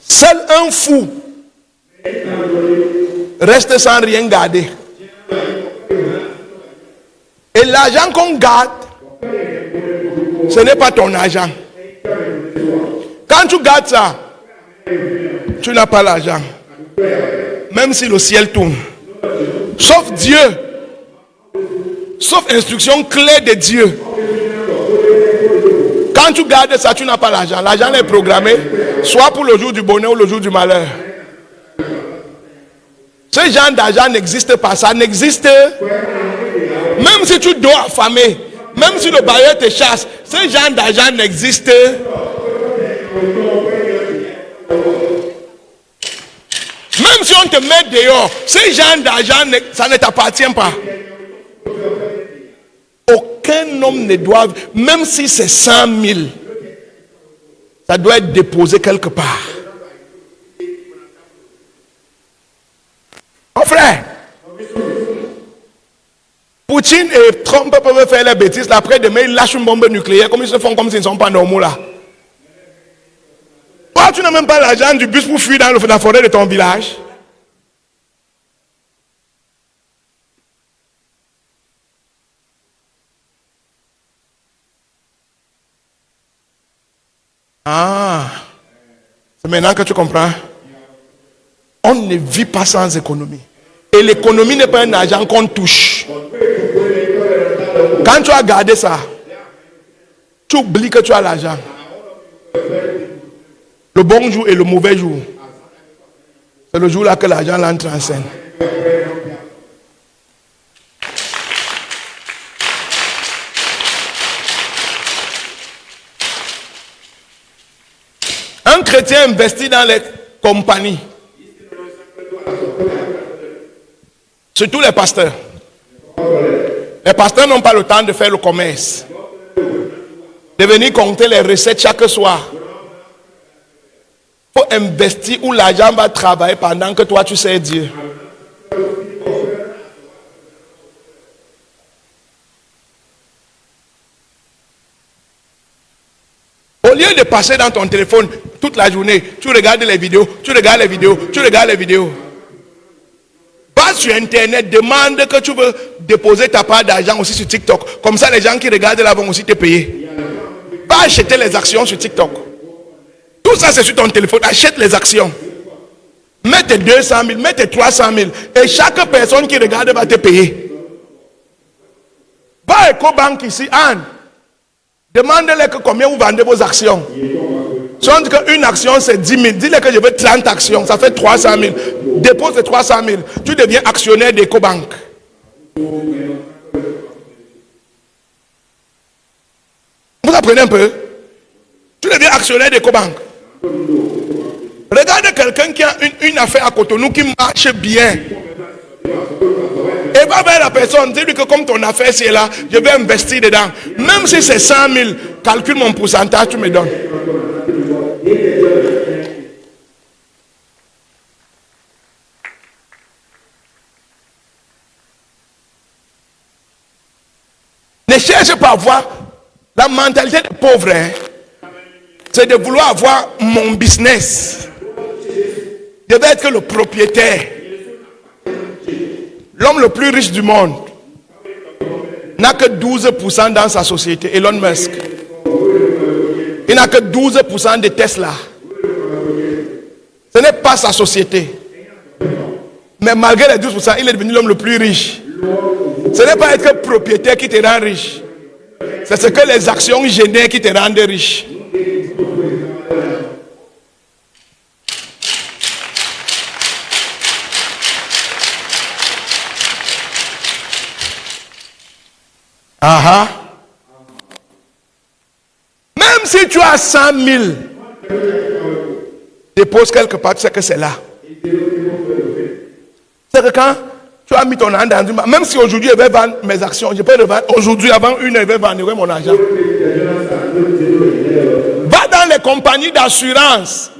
Seul un fou reste sans rien garder. Et l'argent qu'on garde, ce n'est pas ton argent. Quand tu gardes ça, tu n'as pas l'argent. Même si le ciel tourne. Sauf Dieu. Sauf instruction claire de Dieu. Quand tu gardes ça, tu n'as pas l'argent. L'argent est programmé soit pour le jour du bonheur ou le jour du malheur. Ce genre d'argent n'existe pas. Ça n'existe. Même si tu dois affamer, même si le bailleur te chasse, ce genre d'argent n'existe. Même si on te met dehors, ce genre d'argent, ça ne t'appartient pas. Aucun homme ne doit, même si c'est 100 000, ça doit être déposé quelque part. Mon frère, Poutine et Trump peuvent faire les bêtises, après-demain ils lâchent une bombe nucléaire, comme ils se font comme s'ils ne sont pas normaux là. Toi, tu n'as même pas l'argent du bus pour fuir dans la forêt de ton village. Ah, c'est maintenant que tu comprends. On ne vit pas sans économie. Et l'économie n'est pas un argent qu'on touche. Quand tu as gardé ça, tu oublies que tu as l'argent. Le bon jour et le mauvais jour. C'est le jour là que l'argent entre en scène. Un chrétien investit dans les compagnies. Surtout les pasteurs. Les pasteurs n'ont pas le temps de faire le commerce. De venir compter les recettes chaque soir. Il faut investir où l'argent va travailler pendant que toi tu sers Dieu. Au lieu de passer dans ton téléphone toute la journée, tu regardes les vidéos, tu regardes les vidéos, tu regardes les vidéos. Va sur internet, demande que tu veux déposer ta part d'argent aussi sur TikTok. Comme ça les gens qui regardent là vont aussi te payer. Va acheter les actions sur TikTok. Tout ça c'est sur ton téléphone, achète les actions. Mets tes 200 000, mets tes 300 000. Et chaque personne qui regarde va te payer. Va à EcoBank ici, Anne. Demande-les que combien vous vendez vos actions. Si on dit qu'une action c'est 10 000, dis-les que je veux 30 actions, ça fait 300 000. Dépose les 300 000, tu deviens actionnaire d'EcoBank. Vous apprenez un peu? Tu deviens actionnaire d'EcoBank. Regarde quelqu'un qui a une affaire à Cotonou qui marche bien. Et va vers la personne, dis-lui que comme ton affaire c'est là, je vais investir dedans. Même si c'est 100 000, calcule mon pourcentage, tu me donnes. Ne cherche pas à avoir la mentalité des pauvres. Hein. C'est de vouloir avoir mon business. Je vais être le propriétaire. L'homme le plus riche du monde n'a que 12% dans sa société. Elon Musk. Il n'a que 12% de Tesla. Ce n'est pas sa société. Mais malgré les 12%, il est devenu l'homme le plus riche. Ce n'est pas être propriétaire qui te rend riche. C'est ce que les actions génèrent qui te rendent riche. Ah ah. Même si tu as 100 000, dépose quelque part, tu sais que c'est là. C'est que quand tu as mis ton argent dans une banque, même si aujourd'hui je vais vendre mes actions, je peux le vendre. Aujourd'hui, avant une heure, je vais vendre mon argent. Va dans les compagnies d'assurance.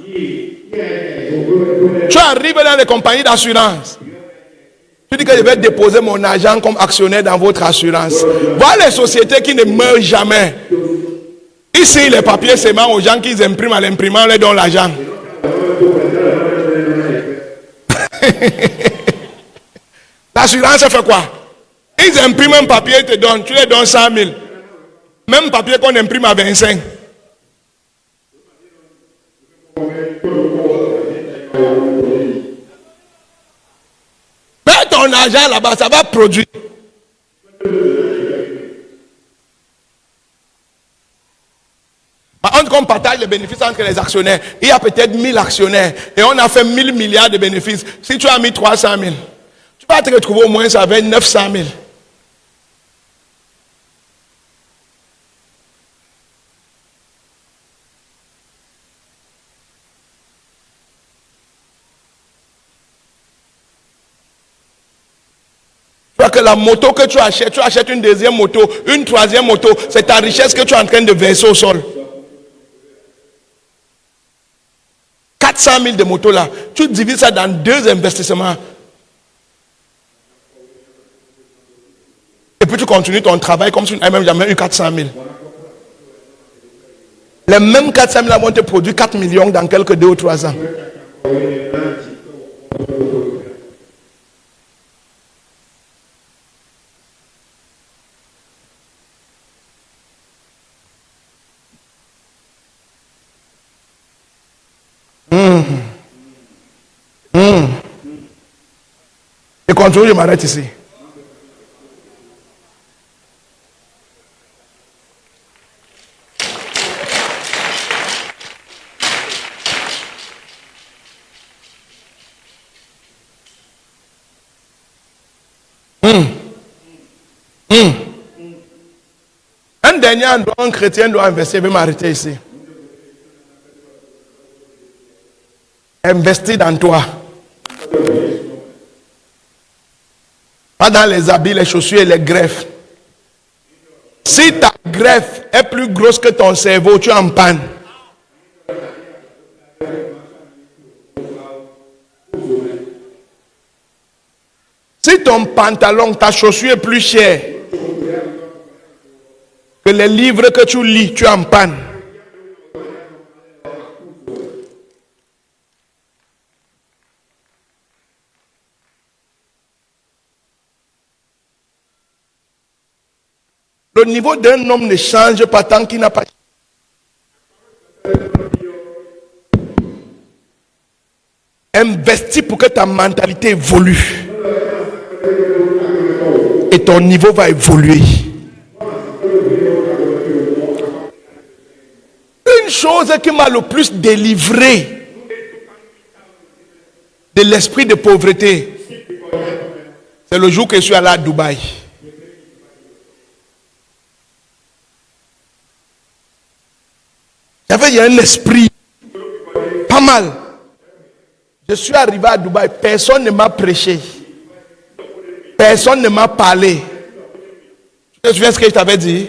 Tu arrives dans les compagnies d'assurance. Tu dis que je vais déposer mon argent comme actionnaire dans votre assurance. Voilà les sociétés qui ne meurent jamais. Ici, les papiers seulement aux gens qui impriment à l'imprimant, on leur donne l'argent. L'assurance fait quoi? Ils impriment un papier, ils te donnent, tu les donnes 100 000. Même papier qu'on imprime à 25. Mets ton argent là-bas, ça va produire. Par contre, on partage les bénéfices entre les actionnaires. Il y a peut-être 1000 actionnaires et on a fait 1000 milliards de bénéfices. Si tu as mis 300 000, tu vas te retrouver au moins avec 900 000. Tu vois que la moto que tu achètes une deuxième moto, une troisième moto, c'est ta richesse que tu es en train de verser au sol. 400 000 de motos là, tu divises ça dans 2 investissements. Et puis tu continues ton travail comme si tu n'avais même jamais eu 400 000. Les mêmes 400 000 vont te produire 4 millions dans quelques 2 ou 3 ans. Et continue, je m'arrête ici. Un dernier endroit, un chrétien doit investir. Je vais m'arrêter ici. Investir dans toi. Pas dans les habits, les chaussures et les greffes. Si ta greffe est plus grosse que ton cerveau, tu es en panne. Si ton pantalon, ta chaussure est plus chère que les livres que tu lis, tu es en panne. Le niveau d'un homme ne change pas tant qu'il n'a pas. Investis pour que ta mentalité évolue. Et ton niveau va évoluer. Une chose qui m'a le plus délivré de l'esprit de pauvreté, c'est le jour que je suis allé à Dubaï. Il y a un esprit pas mal. Je suis arrivé à Dubaï, personne ne m'a prêché. Personne ne m'a parlé. Tu te souviens ce que je t'avais dit?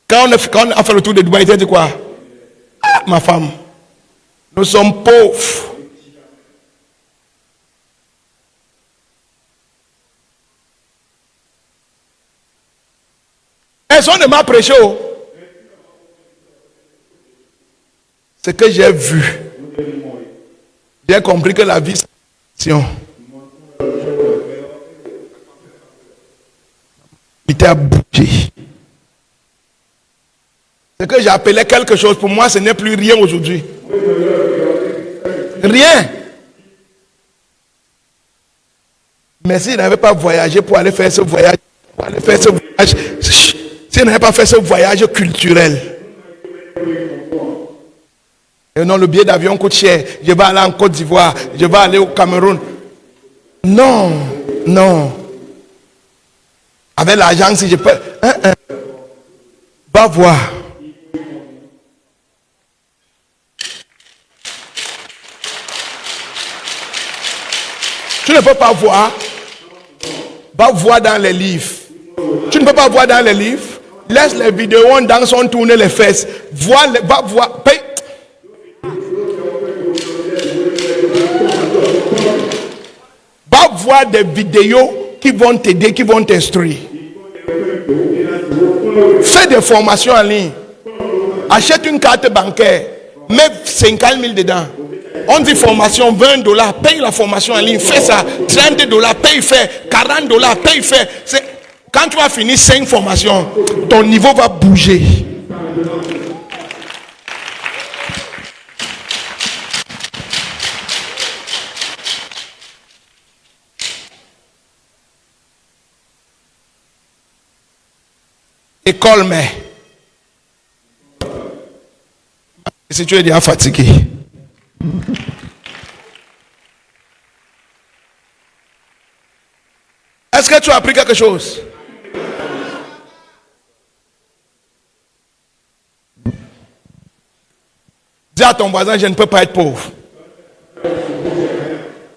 Quand on a fait le tour de Dubaï, tu as dit quoi? Ah, ma femme, nous sommes pauvres. Personne ne m'a prêché. Ce que j'ai vu, j'ai compris que la vie, c'est une action. Il était à bouger. Ce que j'appelais quelque chose, pour moi, ce n'est plus rien aujourd'hui. Rien. Mais s'il n'avait pas voyagé pour aller faire ce voyage, s'il n'avait pas fait ce voyage culturel, et non, le billet d'avion coûte cher. Je vais aller en Côte d'Ivoire. Je vais aller au Cameroun. Non, non. Avec l'argent, si je peux. Va voir. Tu ne peux pas voir. Va voir dans les livres. Tu ne peux pas voir dans les livres. Laisse les vidéos, on danse, on tourne les fesses. Va voir. Paye. Va voir des vidéos qui vont t'aider, qui vont t'instruire. Fais des formations en ligne. Achète une carte bancaire. Mets 50 000 dedans. On dit formation $20. Paye la formation en ligne. Fais ça. $30. Paye, fais. $40. Paye, fais. Quand tu vas finir 5 formations, ton niveau va bouger. École, mais si tu es déjà fatigué, est-ce que tu as appris quelque chose? Dis à ton voisin, je ne peux pas être pauvre.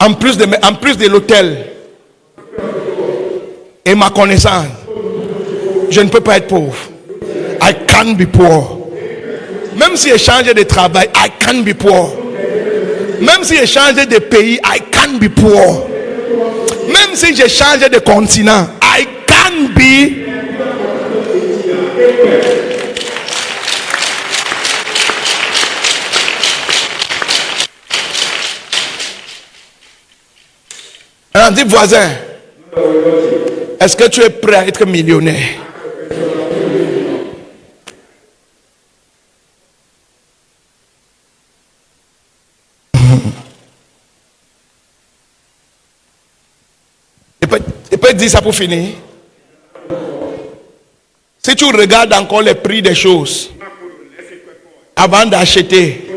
En plus de l'hôtel et ma connaissance, je ne peux pas être pauvre. I can't be poor. Même si je change de travail, I can't be poor. Même si je change de pays, I can't be poor. Même si je change de continent, I can't be. Alors dis voisin, est-ce que tu es prêt à être millionnaire? Je peux dire ça pour finir. Si tu regardes encore les prix des choses avant d'acheter,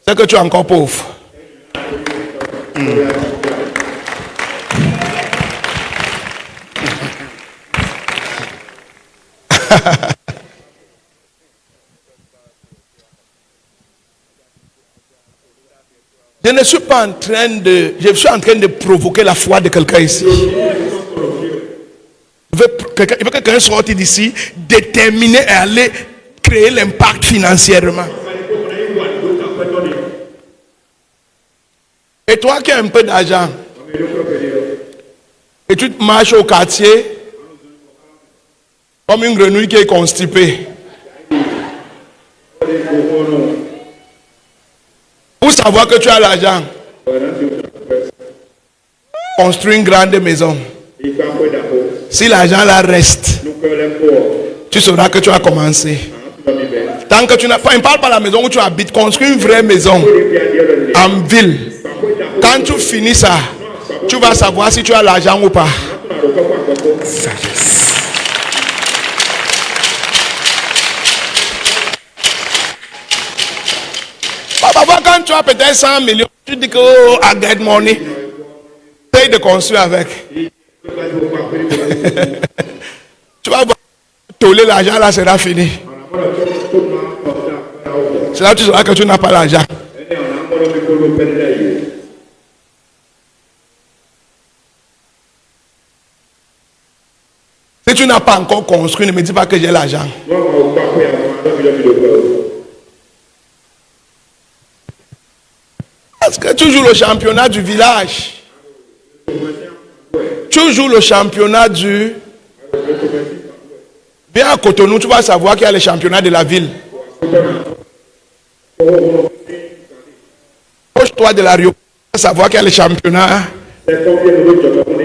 c'est que tu es encore pauvre. Je ne suis pas en train de... Je suis en train de provoquer la foi de quelqu'un ici. Il veut que quelqu'un sorte d'ici, déterminé à aller créer l'impact financièrement. Et toi qui as un peu d'argent, et tu marches au quartier comme une grenouille qui est constipée. Pour savoir que tu as l'argent, construis une grande maison. Si l'argent là reste, tu sauras que tu as commencé. Tant que tu n'as pas, il ne parle pas de la maison où tu habites, construis une vraie maison en ville. Quand tu finis ça, tu vas savoir si tu as l'argent ou pas. Parfois, quand tu as peut-être 100 millions, tu dis que oh, I get money. Paye de construire avec. Tu vas voir, toller l'argent là sera fini. C'est là que tu sauras que tu n'as pas l'argent. Si tu n'as pas encore construit, ne me dis pas que j'ai l'argent. Est-ce que tu joues le championnat du village? Tu joues le championnat du... Viens à Cotonou, tu vas savoir qu'il y a le championnat de la ville. Proche-toi de la Rio, tu vas savoir qu'il y a le championnat.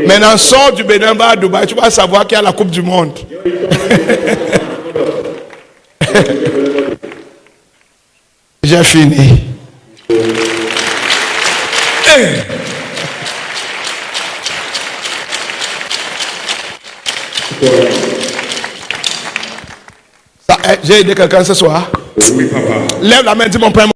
Maintenant, sors du Bénin, va à Dubaï, tu vas savoir qu'il y a la Coupe du Monde. J'ai fini. J'ai aidé quelqu'un ce soir. Oui, papa. Lève la main, dis mon père.